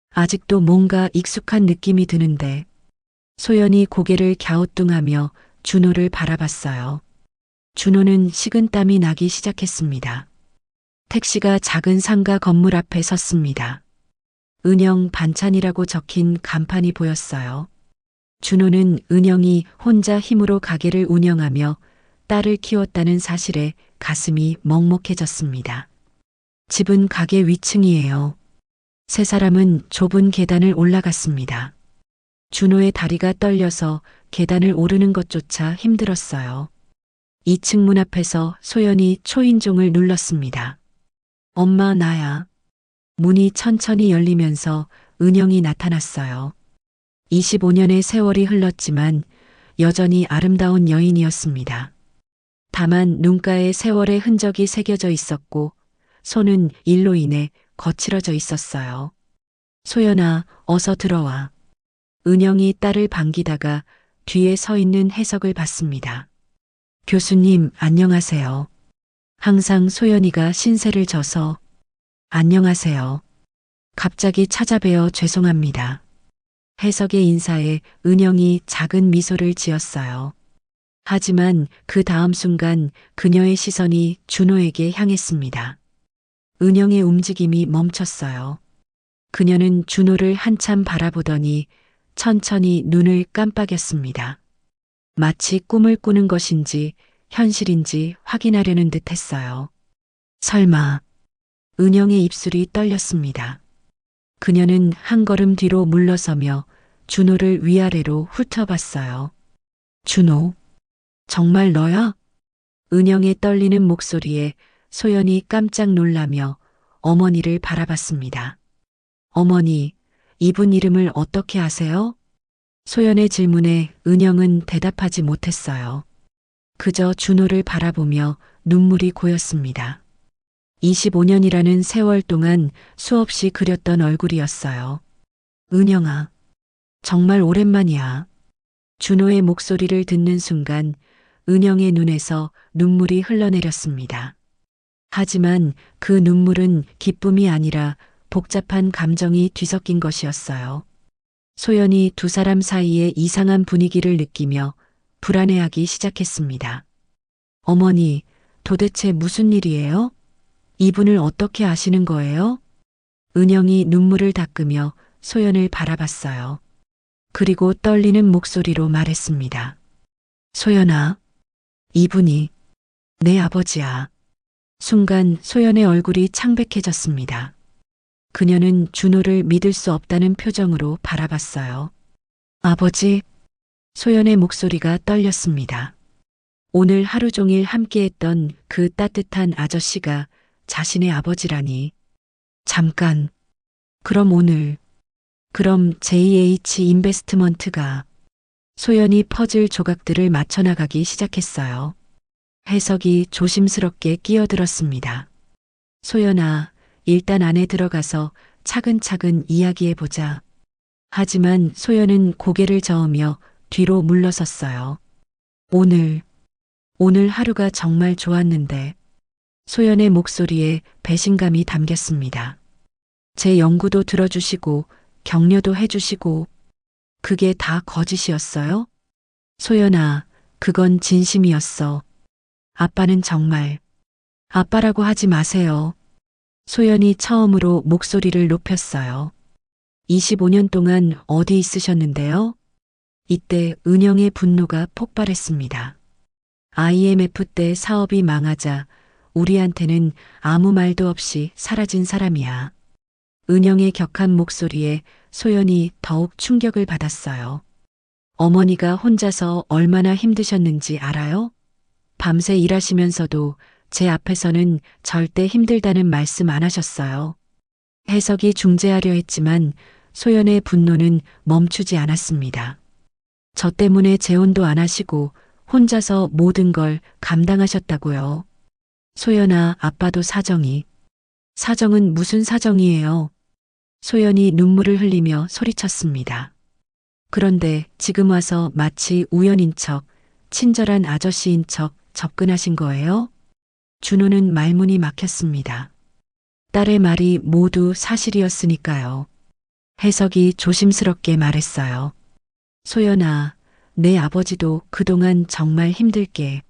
아직도 뭔가 익숙한 느낌이 드는데. 소연이 고개를 갸우뚱하며 준호를 바라봤어요. 준호는 식은땀이 나기 시작했습니다. 택시가 작은 상가 건물 앞에 섰습니다. 은영 반찬이라고 적힌 간판이 보였어요. 준호는 은영이 혼자 힘으로 가게를 운영하며 딸을 키웠다는 사실에 가슴이 먹먹해졌습니다. 집은 가게 위층이에요. 세 사람은 좁은 계단을 올라갔습니다. 준호의 다리가 떨려서 계단을 오르는 것조차 힘들었어요. 2층 문 앞에서 소연이 초인종을 눌렀습니다. 엄마, 나야. 문이 천천히 열리면서 은영이 나타났어요. 25년의 세월이 흘렀지만 여전히 아름다운 여인이었습니다. 다만 눈가에 세월의 흔적이 새겨져 있었고 손은 일로 인해 거칠어져 있었어요. 소연아, 어서 들어와. 은영이 딸을 반기다가 뒤에 서 있는 해석을 봤습니다. 교수님, 안녕하세요. 항상 소연이가 신세를 져서 안녕하세요. 갑자기 찾아뵈어 죄송합니다. 해석의 인사에 은영이 작은 미소를 지었어요. 하지만 그 다음 순간 그녀의 시선이 준호에게 향했습니다. 은영의 움직임이 멈췄어요. 그녀는 준호를 한참 바라보더니 천천히 눈을 깜빡였습니다. 마치 꿈을 꾸는 것인지 현실인지 확인하려는 듯 했어요. 설마. 은영의 입술이 떨렸습니다. 그녀는 한 걸음 뒤로 물러서며 준호를 위아래로 훑어봤어요. 준호, 정말 너야? 은영의 떨리는 목소리에 소연이 깜짝 놀라며 어머니를 바라봤습니다. 어머니, 이분 이름을 어떻게 아세요? 소연의 질문에 은영은 대답하지 못했어요. 그저 준호를 바라보며 눈물이 고였습니다. 25년이라는 세월 동안 수없이 그렸던 얼굴이었어요. 은영아, 정말 오랜만이야. 준호의 목소리를 듣는 순간 은영의 눈에서 눈물이 흘러내렸습니다. 하지만 그 눈물은 기쁨이 아니라 복잡한 감정이 뒤섞인 것이었어요. 소연이 두 사람 사이의 이상한 분위기를 느끼며 불안해하기 시작했습니다. 어머니, 도대체 무슨 일이에요? 이분을 어떻게 아시는 거예요? 은영이 눈물을 닦으며 소연을 바라봤어요. 그리고 떨리는 목소리로 말했습니다. 소연아, 이분이 내 아버지야. 순간 소연의 얼굴이 창백해졌습니다. 그녀는 준호를 믿을 수 없다는 표정으로 바라봤어요. 아버지, 소연의 목소리가 떨렸습니다. 오늘 하루 종일 함께했던 그 따뜻한 아저씨가 자신의 아버지라니. 잠깐. 그럼 JH 인베스트먼트가. 소연이 퍼즐 조각들을 맞춰나가기 시작했어요. 해석이 조심스럽게 끼어들었습니다. 소연아, 일단 안에 들어가서 차근차근 이야기해보자. 하지만 소연은 고개를 저으며 뒤로 물러섰어요. 오늘 하루가 정말 좋았는데. 소연의 목소리에 배신감이 담겼습니다. 제 연구도 들어주시고 격려도 해주시고 그게 다 거짓이었어요? 소연아, 그건 진심이었어. 아빠는 정말. 아빠라고 하지 마세요. 소연이 처음으로 목소리를 높였어요. 25년 동안 어디 있으셨는데요? 이때 은영의 분노가 폭발했습니다. IMF 때 사업이 망하자 우리한테는 아무 말도 없이 사라진 사람이야. 은영의 격한 목소리에 소연이 더욱 충격을 받았어요. 어머니가 혼자서 얼마나 힘드셨는지 알아요? 밤새 일하시면서도 제 앞에서는 절대 힘들다는 말씀 안 하셨어요. 해석이 중재하려 했지만 소연의 분노는 멈추지 않았습니다. 저 때문에 재혼도 안 하시고 혼자서 모든 걸 감당하셨다고요. 소연아, 아빠도 사정은 무슨 사정이에요? 소연이 눈물을 흘리며 소리쳤습니다. 그런데 지금 와서 마치 우연인 척, 친절한 아저씨인 척 접근하신 거예요? 준호는 말문이 막혔습니다. 딸의 말이 모두 사실이었으니까요. 해석이 조심스럽게 말했어요. 소연아, 내 아버지도 그동안 정말 힘들게.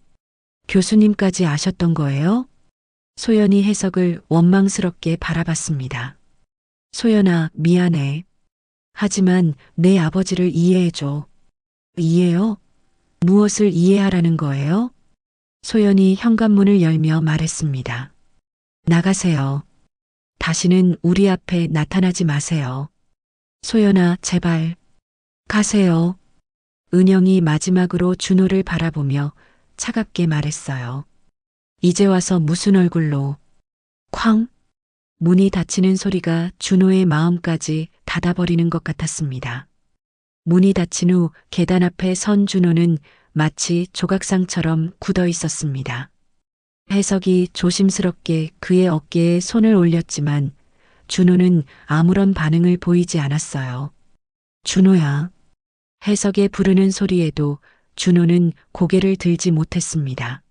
교수님까지 아셨던 거예요? 소연이 해석을 원망스럽게 바라봤습니다. 소연아, 미안해. 하지만 내 아버지를 이해해줘. 이해요? 무엇을 이해하라는 거예요? 소연이 현관문을 열며 말했습니다. 나가세요. 다시는 우리 앞에 나타나지 마세요. 소연아, 제발. 가세요. 은영이 마지막으로 준호를 바라보며 차갑게 말했어요. 이제 와서 무슨 얼굴로. 쾅! 문이 닫히는 소리가 준호의 마음까지 닫아버리는 것 같았습니다. 문이 닫힌 후 계단 앞에 선 준호는 마치 조각상처럼 굳어 있었습니다. 해석이 조심스럽게 그의 어깨에 손을 올렸지만 준호는 아무런 반응을 보이지 않았어요. 준호야. 해석의 부르는 소리에도 준호는 고개를 들지 못했습니다.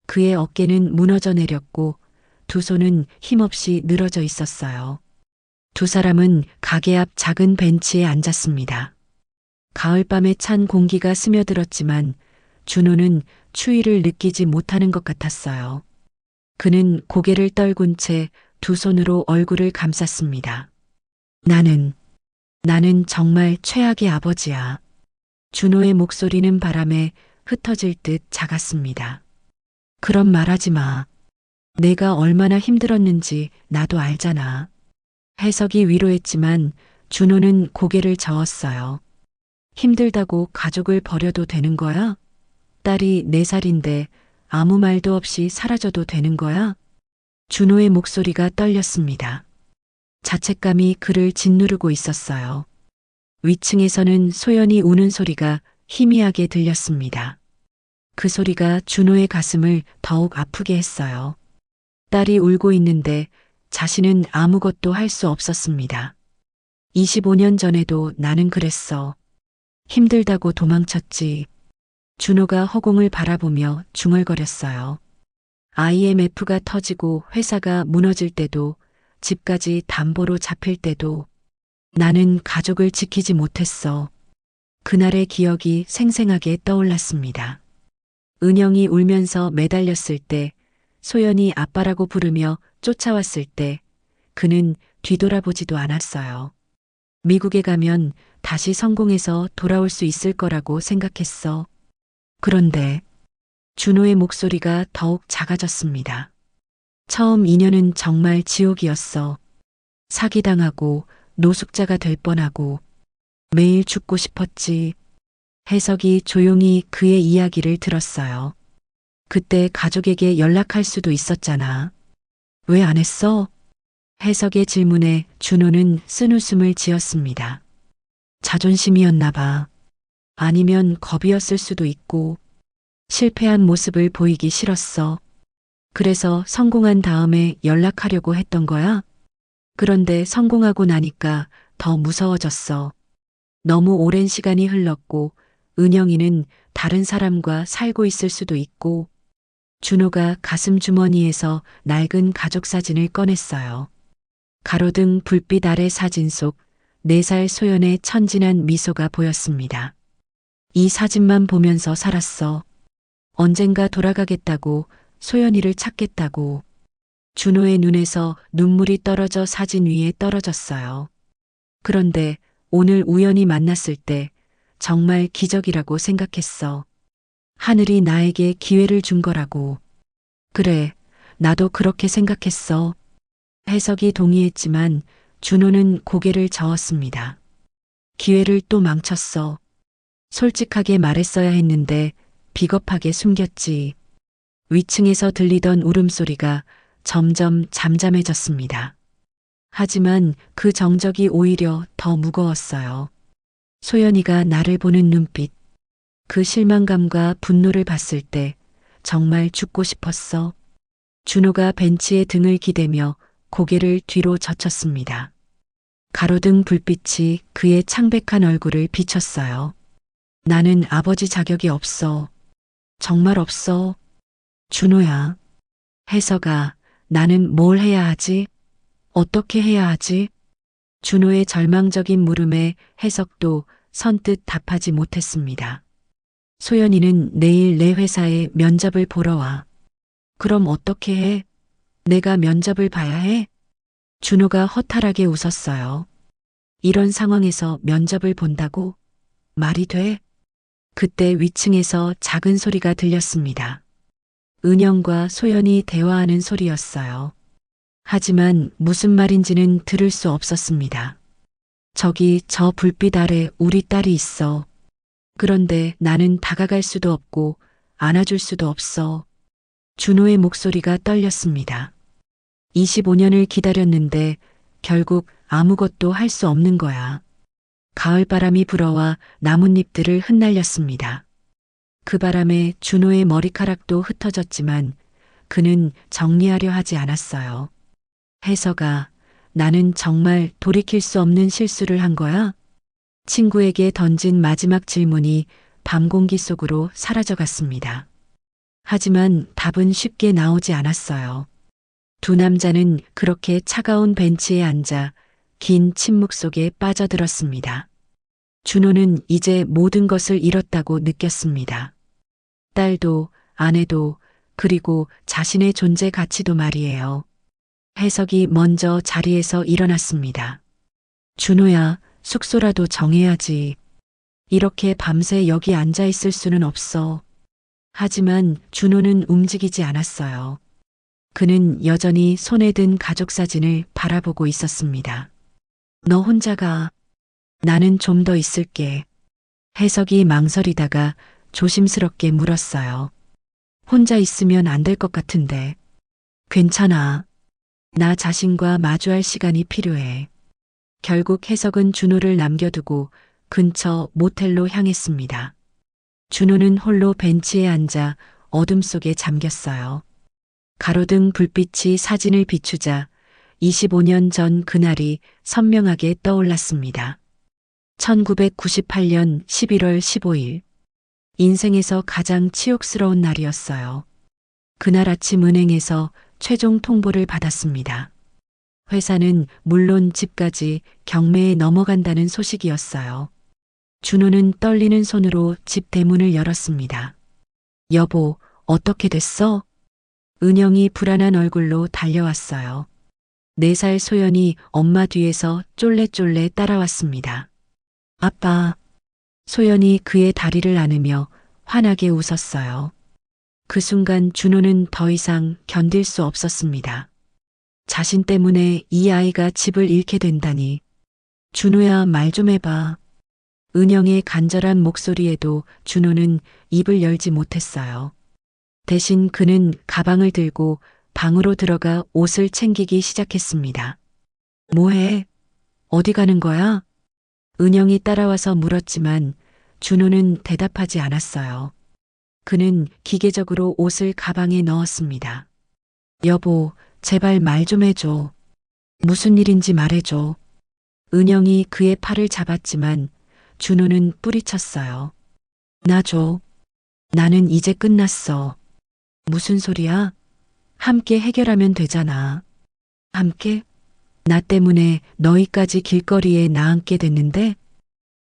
그의 어깨는 무너져 내렸고 두 손은 힘없이 늘어져 있었어요. 두 사람은 가게 앞 작은 벤치에 앉았습니다. 가을밤에 찬 공기가 스며들었지만 준호는 추위를 느끼지 못하는 것 같았어요. 그는 고개를 떨군 채 두 손으로 얼굴을 감쌌습니다. 나는 정말 최악의 아버지야. 준호의 목소리는 바람에 흩어질 듯 작았습니다. 그런 말하지 마. 내가 얼마나 힘들었는지 나도 알잖아. 해석이 위로했지만 준호는 고개를 저었어요. 힘들다고 가족을 버려도 되는 거야? 딸이 4살인데 아무 말도 없이 사라져도 되는 거야? 준호의 목소리가 떨렸습니다. 자책감이 그를 짓누르고 있었어요. 위층에서는 소연이 우는 소리가 희미하게 들렸습니다. 그 소리가 준호의 가슴을 더욱 아프게 했어요. 딸이 울고 있는데 자신은 아무것도 할 수 없었습니다. 25년 전에도 나는 그랬어. 힘들다고 도망쳤지. 준호가 허공을 바라보며 중얼거렸어요. IMF가 터지고 회사가 무너질 때도 집까지 담보로 잡힐 때도 나는 가족을 지키지 못했어. 그날의 기억이 생생하게 떠올랐습니다. 은영이 울면서 매달렸을 때, 소연이 아빠라고 부르며 쫓아왔을 때 그는 뒤돌아보지도 않았어요. 미국에 가면 다시 성공해서 돌아올 수 있을 거라고 생각했어. 그런데 준호의 목소리가 더욱 작아졌습니다. 처음 2년은 정말 지옥이었어. 사기당하고 노숙자가 될 뻔하고 매일 죽고 싶었지. 해석이 조용히 그의 이야기를 들었어요. 그때 가족에게 연락할 수도 있었잖아. 왜 안 했어? 혜석의 질문에 준호는 쓴웃음을 지었습니다. 자존심이었나 봐. 아니면 겁이었을 수도 있고, 실패한 모습을 보이기 싫었어. 그래서 성공한 다음에 연락하려고 했던 거야? 그런데 성공하고 나니까 더 무서워졌어. 너무 오랜 시간이 흘렀고, 은영이는 다른 사람과 살고 있을 수도 있고, 준호가 가슴 주머니에서 낡은 가족 사진을 꺼냈어요. 가로등 불빛 아래 사진 속 4살 소연의 천진한 미소가 보였습니다. 이 사진만 보면서 살았어. 언젠가 돌아가겠다고, 소연이를 찾겠다고. 준호의 눈에서 눈물이 떨어져 사진 위에 떨어졌어요. 그런데 오늘 우연히 만났을 때 정말 기적이라고 생각했어. 하늘이 나에게 기회를 준 거라고. 그래, 나도 그렇게 생각했어. 혜석이 동의했지만 준호는 고개를 저었습니다. 기회를 또 망쳤어. 솔직하게 말했어야 했는데 비겁하게 숨겼지. 위층에서 들리던 울음소리가 점점 잠잠해졌습니다. 하지만 그 정적이 오히려 더 무거웠어요. 소연이가 나를 보는 눈빛, 그 실망감과 분노를 봤을 때 정말 죽고 싶었어. 준호가 벤치에 등을 기대며 고개를 뒤로 젖혔습니다. 가로등 불빛이 그의 창백한 얼굴을 비췄어요. 나는 아버지 자격이 없어. 정말 없어. 준호야. 혜석아, 나는 뭘 해야 하지? 어떻게 해야 하지? 준호의 절망적인 물음에 혜석도 선뜻 답하지 못했습니다. 소연이는 내일 내 회사에 면접을 보러 와. 그럼 어떻게 해? 내가 면접을 봐야 해? 준호가 허탈하게 웃었어요. 이런 상황에서 면접을 본다고? 말이 돼? 그때 위층에서 작은 소리가 들렸습니다. 은영과 소연이 대화하는 소리였어요. 하지만 무슨 말인지는 들을 수 없었습니다. 저기 저 불빛 아래 우리 딸이 있어. 그런데 나는 다가갈 수도 없고 안아줄 수도 없어. 준호의 목소리가 떨렸습니다. 25년을 기다렸는데 결국 아무것도 할 수 없는 거야. 가을바람이 불어와 나뭇잎들을 흩날렸습니다. 그 바람에 준호의 머리카락도 흩어졌지만 그는 정리하려 하지 않았어요. 혜석아, 나는 정말 돌이킬 수 없는 실수를 한 거야? 친구에게 던진 마지막 질문이 밤 공기 속으로 사라져갔습니다. 하지만 답은 쉽게 나오지 않았어요. 두 남자는 그렇게 차가운 벤치에 앉아 긴 침묵 속에 빠져들었습니다. 준호는 이제 모든 것을 잃었다고 느꼈습니다. 딸도, 아내도, 그리고 자신의 존재 가치도 말이에요. 혜석이 먼저 자리에서 일어났습니다. 준호야, 숙소라도 정해야지. 이렇게 밤새 여기 앉아 있을 수는 없어. 하지만 준호는 움직이지 않았어요. 그는 여전히 손에 든 가족 사진을 바라보고 있었습니다. 너 혼자 가. 나는 좀 더 있을게. 혜석이 망설이다가 조심스럽게 물었어요. 혼자 있으면 안 될 것 같은데. 괜찮아. 나 자신과 마주할 시간이 필요해. 결국 혜석은 준호를 남겨두고 근처 모텔로 향했습니다. 준호는 홀로 벤치에 앉아 어둠 속에 잠겼어요. 가로등 불빛이 사진을 비추자 25년 전 그날이 선명하게 떠올랐습니다. 1998년 11월 15일. 인생에서 가장 치욕스러운 날이었어요. 그날 아침 은행에서 최종 통보를 받았습니다. 회사는 물론 집까지 경매에 넘어간다는 소식이었어요. 준호는 떨리는 손으로 집 대문을 열었습니다. 여보, 어떻게 됐어? 은영이 불안한 얼굴로 달려왔어요. 4살 소연이 엄마 뒤에서 쫄래쫄래 따라왔습니다. 아빠. 소연이 그의 다리를 안으며 환하게 웃었어요. 그 순간 준호는 더 이상 견딜 수 없었습니다. 자신 때문에 이 아이가 집을 잃게 된다니. 준호야, 말 좀 해봐. 은영의 간절한 목소리에도 준호는 입을 열지 못했어요. 대신 그는 가방을 들고 방으로 들어가 옷을 챙기기 시작했습니다. 뭐해? 어디 가는 거야? 은영이 따라와서 물었지만 준호는 대답하지 않았어요. 그는 기계적으로 옷을 가방에 넣었습니다. 여보, 제발 말 좀 해줘. 무슨 일인지 말해줘. 은영이 그의 팔을 잡았지만 준호는 뿌리쳤어요. 나 줘. 나는 이제 끝났어. 무슨 소리야? 함께 해결하면 되잖아. 함께? 나 때문에 너희까지 길거리에 나앉게 됐는데?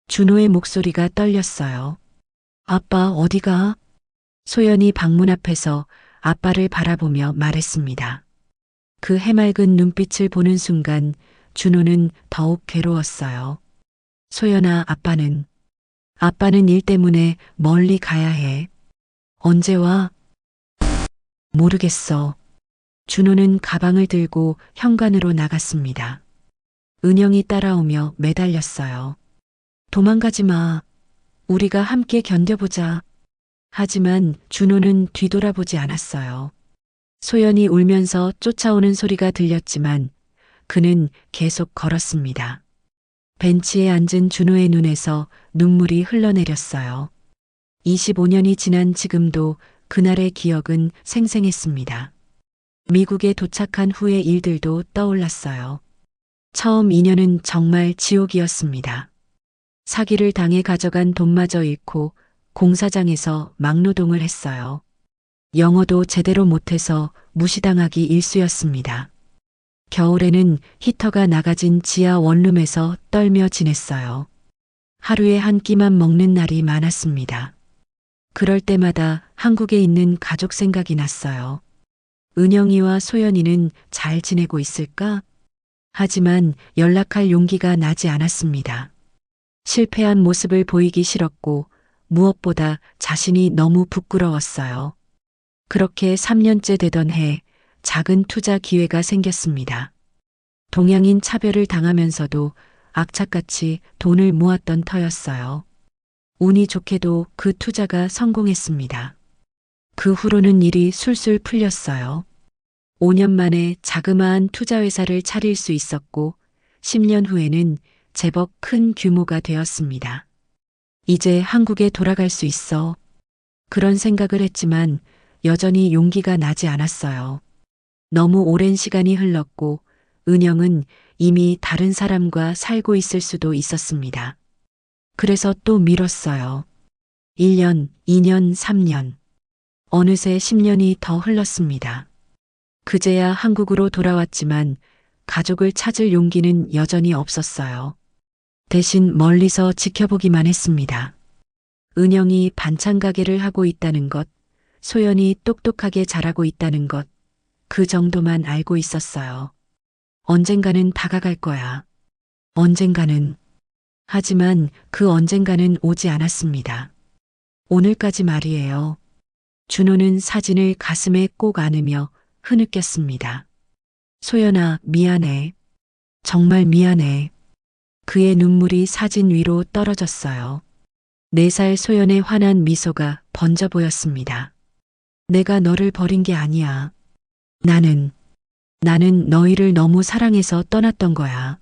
준호의 목소리가 떨렸어요. 아빠 어디가? 소연이 방문 앞에서 아빠를 바라보며 말했습니다. 그 해맑은 눈빛을 보는 순간 준호는 더욱 괴로웠어요. 소연아, 아빠는 일 때문에 멀리 가야 해. 언제 와? 모르겠어. 준호는 가방을 들고 현관으로 나갔습니다. 은영이 따라오며 매달렸어요. 도망가지 마. 우리가 함께 견뎌보자. 하지만 준호는 뒤돌아보지 않았어요. 소연이 울면서 쫓아오는 소리가 들렸지만 그는 계속 걸었습니다. 벤치에 앉은 준호의 눈에서 눈물이 흘러내렸어요. 25년이 지난 지금도 그날의 기억은 생생했습니다. 미국에 도착한 후의 일들도 떠올랐어요. 처음 2년은 정말 지옥이었습니다. 사기를 당해 가져간 돈마저 잃고 공사장에서 막노동을 했어요. 영어도 제대로 못해서 무시당하기 일쑤였습니다. 겨울에는 히터가 나가진 지하 원룸에서 떨며 지냈어요. 하루에 한 끼만 먹는 날이 많았습니다. 그럴 때마다 한국에 있는 가족 생각이 났어요. 은영이와 소연이는 잘 지내고 있을까? 하지만 연락할 용기가 나지 않았습니다. 실패한 모습을 보이기 싫었고 무엇보다 자신이 너무 부끄러웠어요. 그렇게 3년째 되던 해 작은 투자 기회가 생겼습니다. 동양인 차별을 당하면서도 악착같이 돈을 모았던 터였어요. 운이 좋게도 그 투자가 성공했습니다. 그 후로는 일이 술술 풀렸어요. 5년 만에 자그마한 투자회사를 차릴 수 있었고 10년 후에는 제법 큰 규모가 되었습니다. 이제 한국에 돌아갈 수 있어. 그런 생각을 했지만 여전히 용기가 나지 않았어요. 너무 오랜 시간이 흘렀고 은영은 이미 다른 사람과 살고 있을 수도 있었습니다. 그래서 또 미뤘어요. 1년, 2년, 3년. 어느새 10년이 더 흘렀습니다. 그제야 한국으로 돌아왔지만 가족을 찾을 용기는 여전히 없었어요. 대신 멀리서 지켜보기만 했습니다. 은영이 반찬 가게를 하고 있다는 것, 소연이 똑똑하게 자라고 있다는 것, 그 정도만 알고 있었어요. 언젠가는 다가갈 거야. 언젠가는. 하지만 그 언젠가는 오지 않았습니다. 오늘까지 말이에요. 준호는 사진을 가슴에 꼭 안으며 흐느꼈습니다. 소연아, 미안해. 정말 미안해. 그의 눈물이 사진 위로 떨어졌어요. 4살 소연의 환한 미소가 번져 보였습니다. 내가 너를 버린 게 아니야. 나는 너희를 너무 사랑해서 떠났던 거야.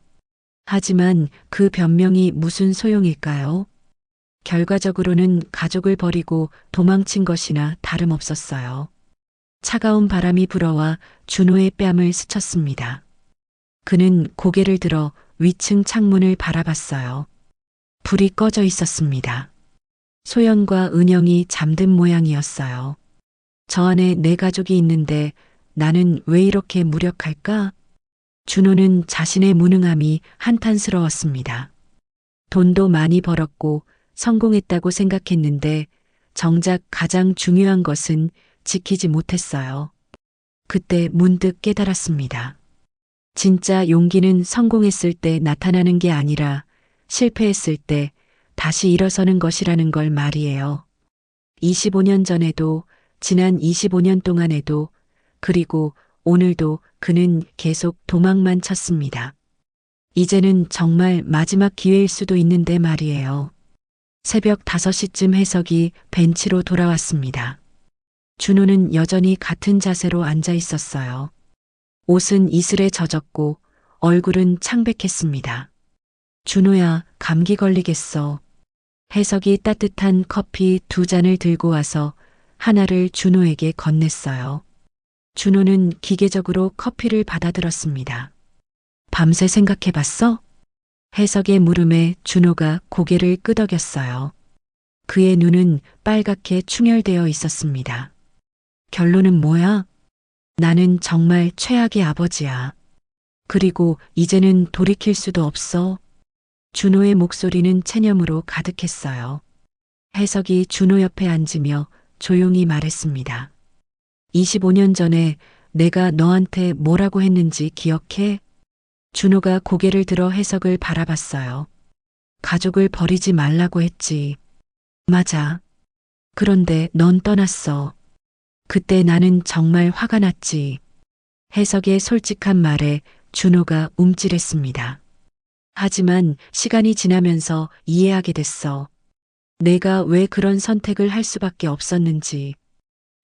하지만 그 변명이 무슨 소용일까요? 결과적으로는 가족을 버리고 도망친 것이나 다름없었어요. 차가운 바람이 불어와 준호의 뺨을 스쳤습니다. 그는 고개를 들어 위층 창문을 바라봤어요. 불이 꺼져 있었습니다. 소연과 은영이 잠든 모양이었어요. 저 안에 내 가족이 있는데 나는 왜 이렇게 무력할까? 준호는 자신의 무능함이 한탄스러웠습니다. 돈도 많이 벌었고 성공했다고 생각했는데 정작 가장 중요한 것은 지키지 못했어요. 그때 문득 깨달았습니다. 진짜 용기는 성공했을 때 나타나는 게 아니라 실패했을 때 다시 일어서는 것이라는 걸 말이에요. 25년 전에도, 지난 25년 동안에도, 그리고 오늘도 그는 계속 도망만 쳤습니다. 이제는 정말 마지막 기회일 수도 있는데 말이에요. 새벽 5시쯤 해석이 벤치로 돌아왔습니다. 준호는 여전히 같은 자세로 앉아 있었어요. 옷은 이슬에 젖었고 얼굴은 창백했습니다. 준호야, 감기 걸리겠어. 혜석이 따뜻한 커피 2잔을 들고 와서 하나를 준호에게 건넸어요. 준호는 기계적으로 커피를 받아들었습니다. 밤새 생각해봤어? 혜석의 물음에 준호가 고개를 끄덕였어요. 그의 눈은 빨갛게 충혈되어 있었습니다. 결론은 뭐야? 나는 정말 최악의 아버지야. 그리고 이제는 돌이킬 수도 없어. 준호의 목소리는 체념으로 가득했어요. 혜석이 준호 옆에 앉으며 조용히 말했습니다. 25년 전에 내가 너한테 뭐라고 했는지 기억해? 준호가 고개를 들어 혜석을 바라봤어요. 가족을 버리지 말라고 했지. 맞아. 그런데 넌 떠났어. 그때 나는 정말 화가 났지. 혜석의 솔직한 말에 준호가 움찔했습니다. 하지만 시간이 지나면서 이해하게 됐어. 내가 왜 그런 선택을 할 수밖에 없었는지.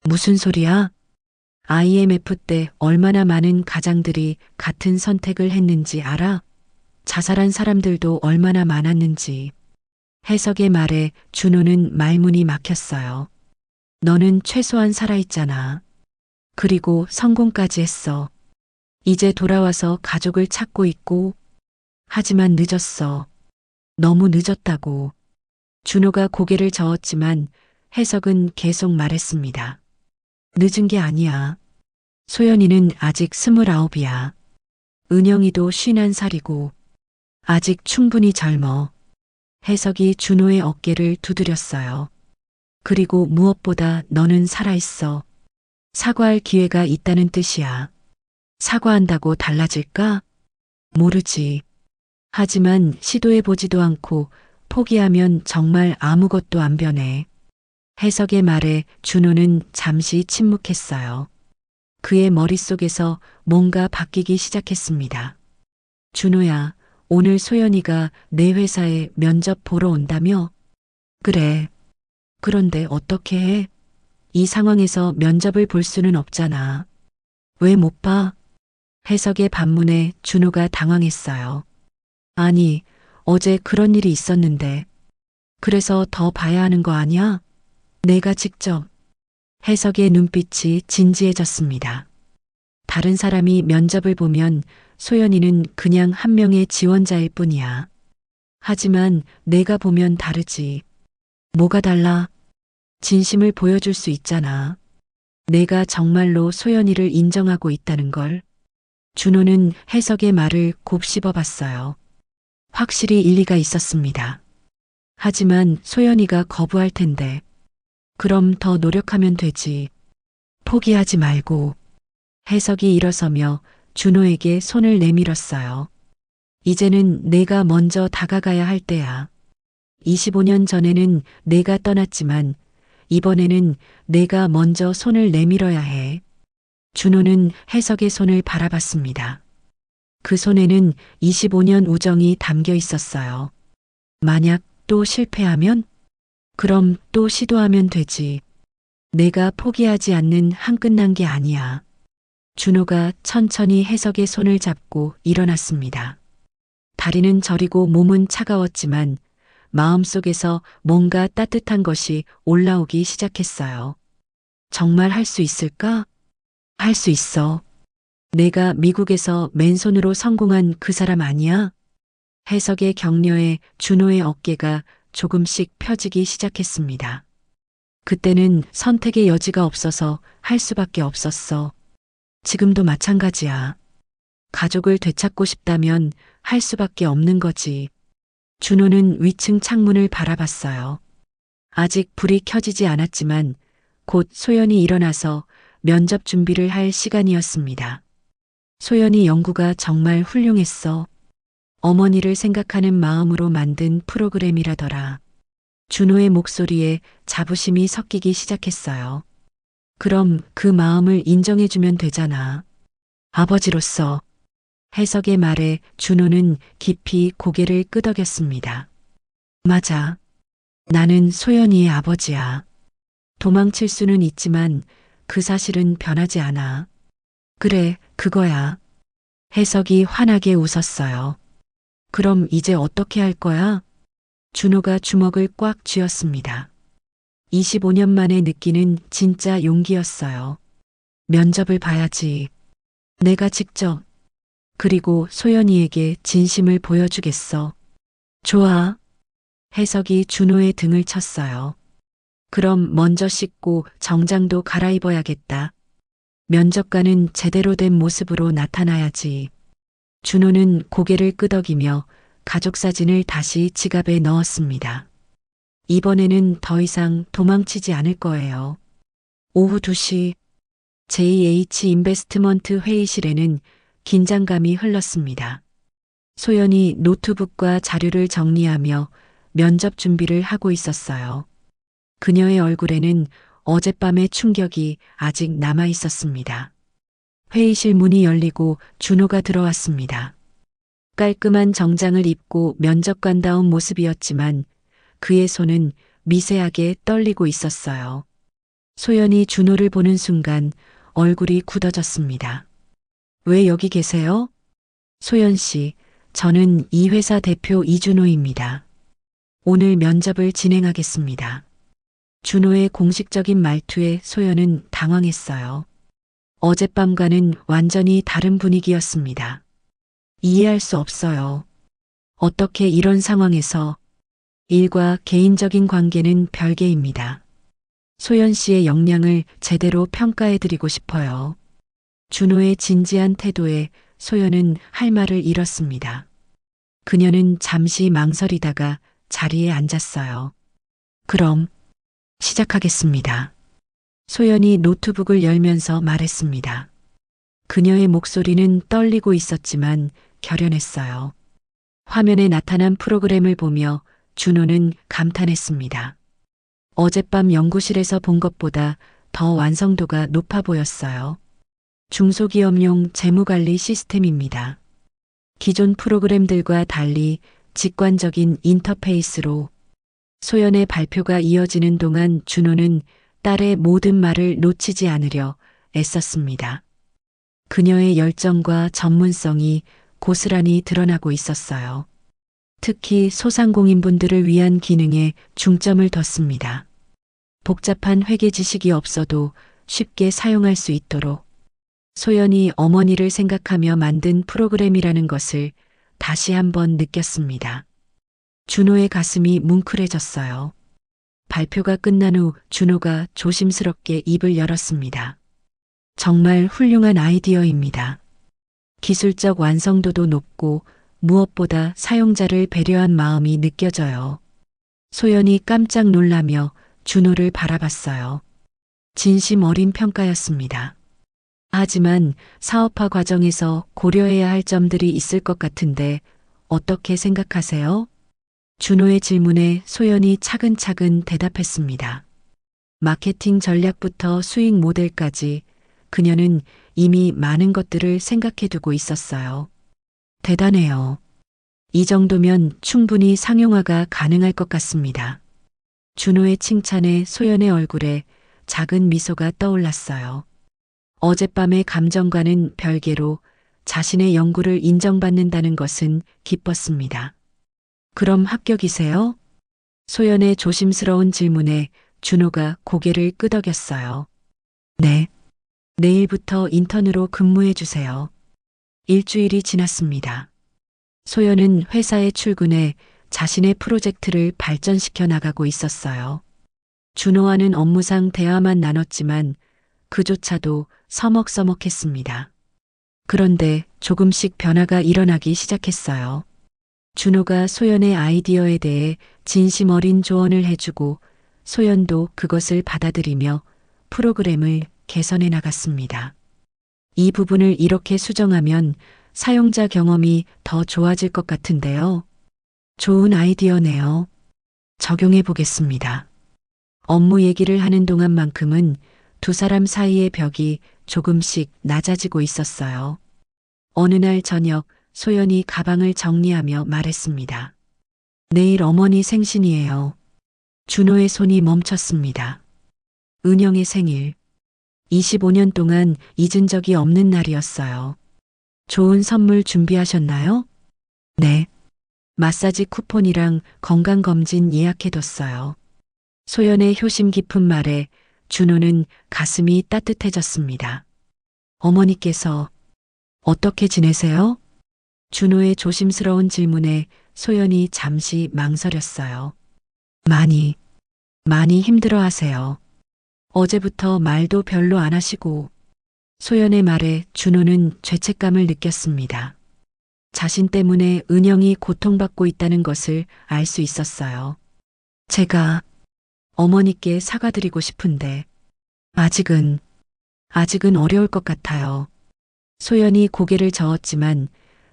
무슨 소리야? IMF 때 얼마나 많은 가장들이 같은 선택을 했는지 알아? 자살한 사람들도 얼마나 많았는지. 혜석의 말에 준호는 말문이 막혔어요. 너는 최소한 살아있잖아. 그리고 성공까지 했어. 이제 돌아와서 가족을 찾고 있고. 하지만 늦었어. 너무 늦었다고. 준호가 고개를 저었지만 혜석은 계속 말했습니다. 늦은 게 아니야. 소연이는 아직 29이야. 은영이도 51살이고 아직 충분히 젊어. 혜석이 준호의 어깨를 두드렸어요. 그리고 무엇보다 너는 살아있어. 사과할 기회가 있다는 뜻이야. 사과한다고 달라질까? 모르지. 하지만 시도해보지도 않고 포기하면 정말 아무것도 안 변해. 혜석의 말에 준호는 잠시 침묵했어요. 그의 머릿속에서 뭔가 바뀌기 시작했습니다. 준호야, 오늘 소연이가 내 회사에 면접 보러 온다며? 그래. 그런데 어떻게 해? 이 상황에서 면접을 볼 수는 없잖아. 왜 못 봐? 혜석의 반문에 준호가 당황했어요. 아니, 어제 그런 일이 있었는데. 그래서 더 봐야 하는 거 아니야? 내가 직접. 혜석의 눈빛이 진지해졌습니다. 다른 사람이 면접을 보면 소연이는 그냥 한 명의 지원자일 뿐이야. 하지만 내가 보면 다르지. 뭐가 달라? 진심을 보여줄 수 있잖아. 내가 정말로 소연이를 인정하고 있다는 걸. 준호는 혜석의 말을 곱씹어 봤어요. 확실히 일리가 있었습니다. 하지만 소연이가 거부할 텐데. 그럼 더 노력하면 되지. 포기하지 말고. 혜석이 일어서며 준호에게 손을 내밀었어요. 이제는 내가 먼저 다가가야 할 때야. 25년 전에는 내가 떠났지만 이번에는 내가 먼저 손을 내밀어야 해. 준호는 혜석의 손을 바라봤습니다. 그 손에는 25년 우정이 담겨 있었어요. 만약 또 실패하면? 그럼 또 시도하면 되지. 내가 포기하지 않는 한 끝난 게 아니야. 준호가 천천히 혜석의 손을 잡고 일어났습니다. 다리는 저리고 몸은 차가웠지만 마음속에서 뭔가 따뜻한 것이 올라오기 시작했어요. 정말 할 수 있을까? 할 수 있어. 내가 미국에서 맨손으로 성공한 그 사람 아니야? 혜석의 격려에 준호의 어깨가 조금씩 펴지기 시작했습니다. 그때는 선택의 여지가 없어서 할 수밖에 없었어. 지금도 마찬가지야. 가족을 되찾고 싶다면 할 수밖에 없는 거지. 준호는 위층 창문을 바라봤어요. 아직 불이 켜지지 않았지만 곧 소연이 일어나서 면접 준비를 할 시간이었습니다. 소연이 연구가 정말 훌륭했어. 어머니를 생각하는 마음으로 만든 프로그램이라더라. 준호의 목소리에 자부심이 섞이기 시작했어요. 그럼 그 마음을 인정해주면 되잖아. 아버지로서. 혜석의 말에 준호는 깊이 고개를 끄덕였습니다. 맞아. 나는 소연이의 아버지야. 도망칠 수는 있지만 그 사실은 변하지 않아. 그래, 그거야. 혜석이 환하게 웃었어요. 그럼 이제 어떻게 할 거야? 준호가 주먹을 꽉 쥐었습니다. 25년 만에 느끼는 진짜 용기였어요. 면접을 봐야지. 내가 직접. 그리고 소연이에게 진심을 보여주겠어. 좋아. 혜석이 준호의 등을 쳤어요. 그럼 먼저 씻고 정장도 갈아입어야겠다. 면접관은 제대로 된 모습으로 나타나야지. 준호는 고개를 끄덕이며 가족 사진을 다시 지갑에 넣었습니다. 이번에는 더 이상 도망치지 않을 거예요. 오후 2시 JH 인베스트먼트 회의실에는 긴장감이 흘렀습니다. 소연이 노트북과 자료를 정리하며 면접 준비를 하고 있었어요. 그녀의 얼굴에는 어젯밤의 충격이 아직 남아 있었습니다. 회의실 문이 열리고 준호가 들어왔습니다. 깔끔한 정장을 입고 면접관다운 모습이었지만 그의 손은 미세하게 떨리고 있었어요. 소연이 준호를 보는 순간 얼굴이 굳어졌습니다. 왜 여기 계세요? 소연 씨, 저는 이 회사 대표 이준호입니다. 오늘 면접을 진행하겠습니다. 준호의 공식적인 말투에 소연은 당황했어요. 어젯밤과는 완전히 다른 분위기였습니다. 이해할 수 없어요. 어떻게 이런 상황에서 일과 개인적인 관계는 별개입니다. 소연 씨의 역량을 제대로 평가해드리고 싶어요. 준호의 진지한 태도에 소연은 할 말을 잃었습니다. 그녀는 잠시 망설이다가 자리에 앉았어요. 그럼 시작하겠습니다. 소연이 노트북을 열면서 말했습니다. 그녀의 목소리는 떨리고 있었지만 결연했어요. 화면에 나타난 프로그램을 보며 준호는 감탄했습니다. 어젯밤 연구실에서 본 것보다 더 완성도가 높아 보였어요. 중소기업용 재무관리 시스템입니다. 기존 프로그램들과 달리 직관적인 인터페이스로 소연의 발표가 이어지는 동안 준호는 딸의 모든 말을 놓치지 않으려 애썼습니다. 그녀의 열정과 전문성이 고스란히 드러나고 있었어요. 특히 소상공인분들을 위한 기능에 중점을 뒀습니다. 복잡한 회계 지식이 없어도 쉽게 사용할 수 있도록 소연이 어머니를 생각하며 만든 프로그램이라는 것을 다시 한번 느꼈습니다. 준호의 가슴이 뭉클해졌어요. 발표가 끝난 후 준호가 조심스럽게 입을 열었습니다. 정말 훌륭한 아이디어입니다. 기술적 완성도도 높고 무엇보다 사용자를 배려한 마음이 느껴져요. 소연이 깜짝 놀라며 준호를 바라봤어요. 진심 어린 평가였습니다. 하지만 사업화 과정에서 고려해야 할 점들이 있을 것 같은데 어떻게 생각하세요? 준호의 질문에 소연이 차근차근 대답했습니다. 마케팅 전략부터 수익 모델까지 그녀는 이미 많은 것들을 생각해두고 있었어요. 대단해요. 이 정도면 충분히 상용화가 가능할 것 같습니다. 준호의 칭찬에 소연의 얼굴에 작은 미소가 떠올랐어요. 어젯밤의 감정과는 별개로 자신의 연구를 인정받는다는 것은 기뻤습니다. 그럼 합격이세요? 소연의 조심스러운 질문에 준호가 고개를 끄덕였어요. 네. 내일부터 인턴으로 근무해 주세요. 일주일이 지났습니다. 소연은 회사에 출근해 자신의 프로젝트를 발전시켜 나가고 있었어요. 준호와는 업무상 대화만 나눴지만 그조차도 서먹서먹했습니다. 그런데 조금씩 변화가 일어나기 시작했어요. 준호가 소연의 아이디어에 대해 진심 어린 조언을 해주고 소연도 그것을 받아들이며 프로그램을 개선해 나갔습니다. 이 부분을 이렇게 수정하면 사용자 경험이 더 좋아질 것 같은데요. 좋은 아이디어네요. 적용해 보겠습니다. 업무 얘기를 하는 동안만큼은 두 사람 사이의 벽이 조금씩 낮아지고 있었어요. 어느 날 저녁 소연이 가방을 정리하며 말했습니다. 내일 어머니 생신이에요. 준호의 손이 멈췄습니다. 은영의 생일. 25년 동안 잊은 적이 없는 날이었어요. 좋은 선물 준비하셨나요? 네. 마사지 쿠폰이랑 건강검진 예약해뒀어요. 소연의 효심 깊은 말에 준호는 가슴이 따뜻해졌습니다. 어머니께서 어떻게 지내세요? 준호의 조심스러운 질문에 소연이 잠시 망설였어요. 많이 힘들어 하세요. 어제부터 말도 별로 안 하시고. 소연의 말에 준호는 죄책감을 느꼈습니다. 자신 때문에 은영이 고통받고 있다는 것을 알 수 있었어요. 제가 어머니께 사과드리고 싶은데 아직은 어려울 것 같아요. 소연이 고개를 저었지만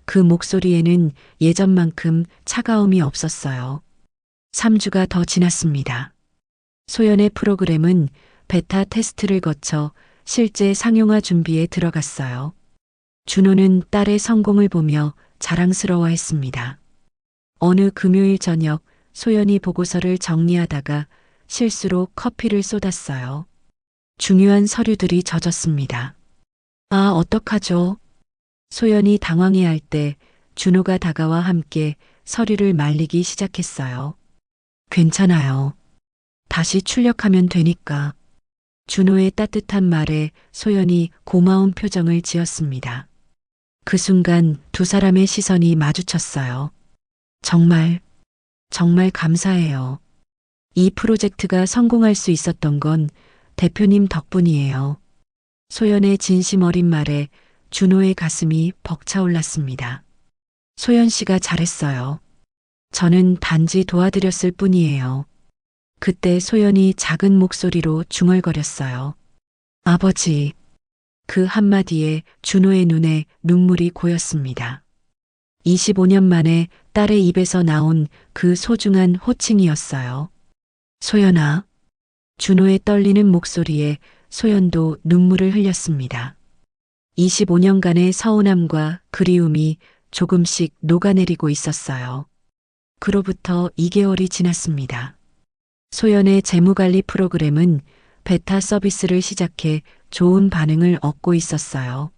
그 목소리에는 예전만큼 차가움이 없었어요. 3주가 더 지났습니다. 소연의 프로그램은 베타 테스트를 거쳐 실제 상용화 준비에 들어갔어요. 준호는 딸의 성공을 보며 자랑스러워했습니다. 어느 금요일 저녁 소연이 보고서를 정리하다가 실수로 커피를 쏟았어요. 중요한 서류들이 젖었습니다. 아, 어떡하죠? 소연이 당황해할 때 준호가 다가와 함께 서류를 말리기 시작했어요. 괜찮아요. 다시 출력하면 되니까. 준호의 따뜻한 말에 소연이 고마운 표정을 지었습니다. 그 순간 두 사람의 시선이 마주쳤어요. 정말 감사해요. 이 프로젝트가 성공할 수 있었던 건 대표님 덕분이에요. 소연의 진심 어린 말에 준호의 가슴이 벅차올랐습니다. 소연 씨가 잘했어요. 저는 단지 도와드렸을 뿐이에요. 그때 소연이 작은 목소리로 중얼거렸어요. 아버지. 그 한마디에 준호의 눈에 눈물이 고였습니다. 25년 만에 딸의 입에서 나온 그 소중한 호칭이었어요. 소연아. 준호의 떨리는 목소리에 소연도 눈물을 흘렸습니다. 25년간의 서운함과 그리움이 조금씩 녹아내리고 있었어요. 그로부터 2개월이 지났습니다. 소연의 재무관리 프로그램은 베타 서비스를 시작해 좋은 반응을 얻고 있었어요.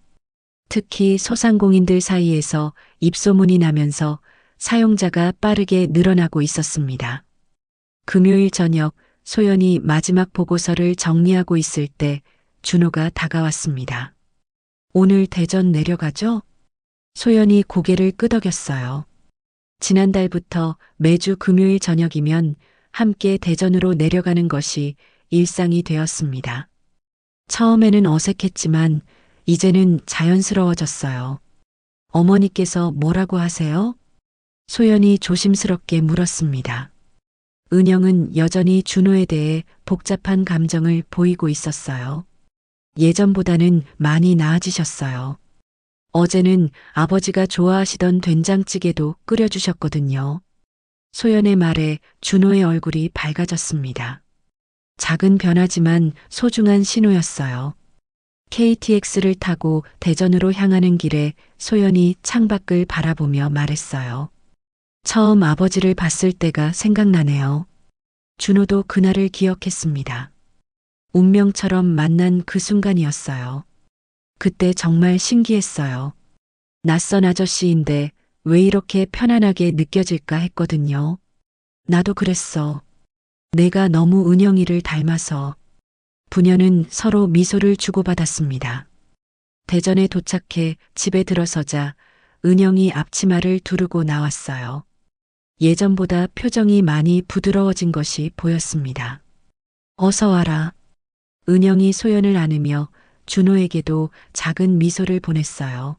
특히 소상공인들 사이에서 입소문이 나면서 사용자가 빠르게 늘어나고 있었습니다. 금요일 저녁 소연이 마지막 보고서를 정리하고 있을 때 준호가 다가왔습니다. 오늘 대전 내려가죠? 소연이 고개를 끄덕였어요. 지난달부터 매주 금요일 저녁이면 함께 대전으로 내려가는 것이 일상이 되었습니다. 처음에는 어색했지만 이제는 자연스러워졌어요. 어머니께서 뭐라고 하세요? 소연이 조심스럽게 물었습니다. 은영은 여전히 준호에 대해 복잡한 감정을 보이고 있었어요. 예전보다는 많이 나아지셨어요. 어제는 아버지가 좋아하시던 된장찌개도 끓여주셨거든요. 소연의 말에 준호의 얼굴이 밝아졌습니다. 작은 변화지만 소중한 신호였어요. KTX를 타고 대전으로 향하는 길에 소연이 창밖을 바라보며 말했어요. 처음 아버지를 봤을 때가 생각나네요. 준호도 그날을 기억했습니다. 운명처럼 만난 그 순간이었어요. 그때 정말 신기했어요. 낯선 아저씨인데 왜 이렇게 편안하게 느껴질까 했거든요. 나도 그랬어. 내가 너무 은영이를 닮아서. 부녀는 서로 미소를 주고받았습니다. 대전에 도착해 집에 들어서자 은영이 앞치마를 두르고 나왔어요. 예전보다 표정이 많이 부드러워진 것이 보였습니다. 어서 와라. 은영이 소연을 안으며 준호에게도 작은 미소를 보냈어요.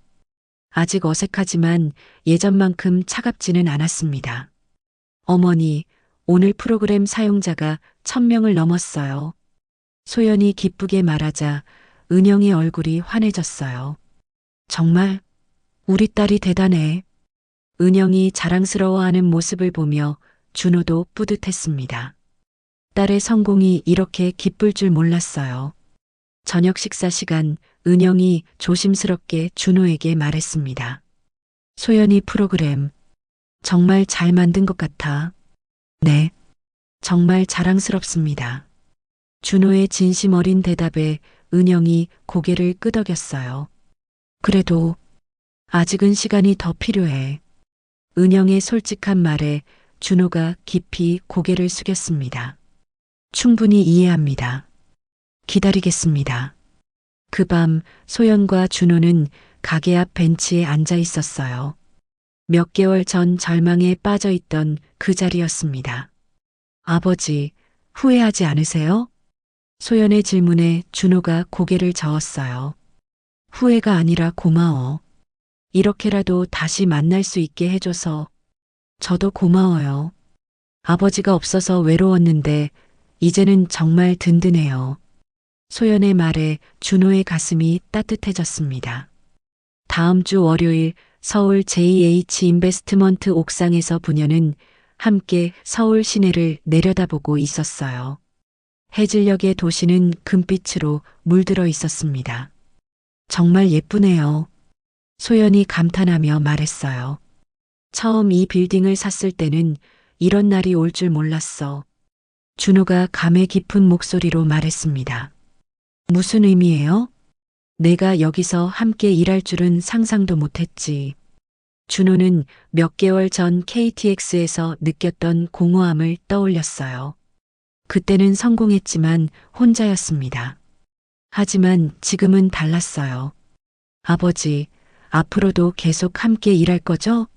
아직 어색하지만 예전만큼 차갑지는 않았습니다. 어머니, 오늘 프로그램 사용자가 1000명을 넘었어요. 소연이 기쁘게 말하자 은영의 얼굴이 환해졌어요. 정말 우리 딸이 대단해. 은영이 자랑스러워하는 모습을 보며 준호도 뿌듯했습니다. 딸의 성공이 이렇게 기쁠 줄 몰랐어요. 저녁 식사 시간 은영이 조심스럽게 준호에게 말했습니다. 소연이 프로그램 정말 잘 만든 것 같아. 네, 정말 자랑스럽습니다. 준호의 진심 어린 대답에 은영이 고개를 끄덕였어요. 그래도 아직은 시간이 더 필요해. 은영의 솔직한 말에 준호가 깊이 고개를 숙였습니다. 충분히 이해합니다. 기다리겠습니다. 그 밤 소연과 준호는 가게 앞 벤치에 앉아 있었어요. 몇 개월 전 절망에 빠져 있던 그 자리였습니다. 아버지, 후회하지 않으세요? 소연의 질문에 준호가 고개를 저었어요. 후회가 아니라 고마워. 이렇게라도 다시 만날 수 있게 해줘서 저도 고마워요. 아버지가 없어서 외로웠는데 이제는 정말 든든해요. 소연의 말에 준호의 가슴이 따뜻해졌습니다. 다음 주 월요일 서울 JH 인베스트먼트 옥상에서 부녀는 함께 서울 시내를 내려다보고 있었어요. 해질녘의 도시는 금빛으로 물들어 있었습니다. 정말 예쁘네요. 소연이 감탄하며 말했어요. 처음 이 빌딩을 샀을 때는 이런 날이 올 줄 몰랐어. 준호가 감회 깊은 목소리로 말했습니다. 무슨 의미예요? 내가 여기서 함께 일할 줄은 상상도 못했지. 준호는 몇 개월 전 KTX에서 느꼈던 공허함을 떠올렸어요. 그때는 성공했지만 혼자였습니다. 하지만 지금은 달랐어요. 아버지, 앞으로도 계속 함께 일할 거죠?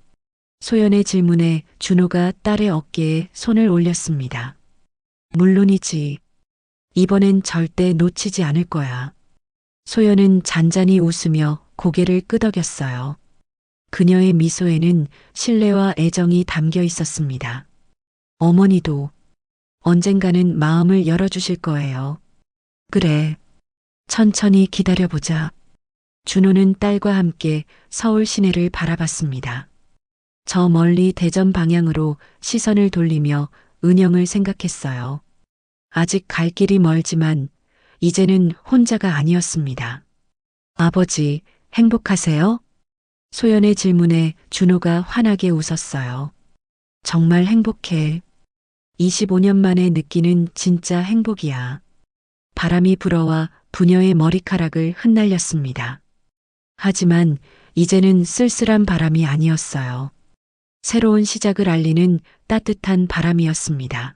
소연의 질문에 준호가 딸의 어깨에 손을 올렸습니다. 물론이지. 이번엔 절대 놓치지 않을 거야. 소연은 잔잔히 웃으며 고개를 끄덕였어요. 그녀의 미소에는 신뢰와 애정이 담겨 있었습니다. 어머니도 언젠가는 마음을 열어주실 거예요. 그래. 천천히 기다려보자. 준호는 딸과 함께 서울 시내를 바라봤습니다. 저 멀리 대전 방향으로 시선을 돌리며 은영을 생각했어요. 아직 갈 길이 멀지만 이제는 혼자가 아니었습니다. 아버지, 행복하세요? 소연의 질문에 준호가 환하게 웃었어요. 정말 행복해. 25년 만에 느끼는 진짜 행복이야. 바람이 불어와 부녀의 머리카락을 흩날렸습니다. 하지만 이제는 쓸쓸한 바람이 아니었어요. 새로운 시작을 알리는 따뜻한 바람이었습니다.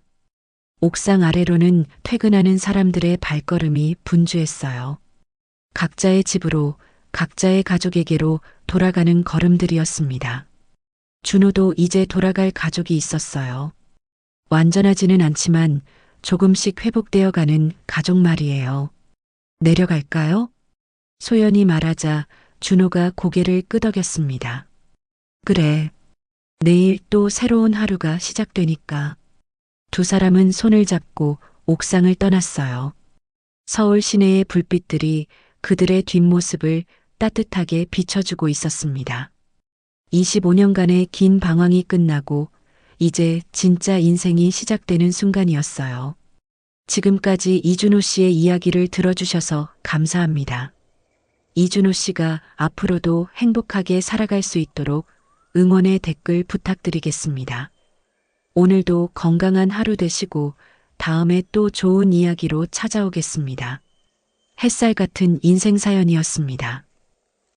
옥상 아래로는 퇴근하는 사람들의 발걸음이 분주했어요. 각자의 집으로, 각자의 가족에게로 돌아가는 걸음들이었습니다. 준호도 이제 돌아갈 가족이 있었어요. 완전하지는 않지만 조금씩 회복되어 가는 가족 말이에요. 내려갈까요? 소연이 말하자 준호가 고개를 끄덕였습니다. 그래. 내일 또 새로운 하루가 시작되니까. 두 사람은 손을 잡고 옥상을 떠났어요. 서울 시내의 불빛들이 그들의 뒷모습을 따뜻하게 비춰주고 있었습니다. 25년간의 긴 방황이 끝나고 이제 진짜 인생이 시작되는 순간이었어요. 지금까지 이준호 씨의 이야기를 들어주셔서 감사합니다. 이준호 씨가 앞으로도 행복하게 살아갈 수 있도록 응원의 댓글 부탁드리겠습니다. 오늘도 건강한 하루 되시고 다음에 또 좋은 이야기로 찾아오겠습니다. 햇살 같은 인생 사연이었습니다.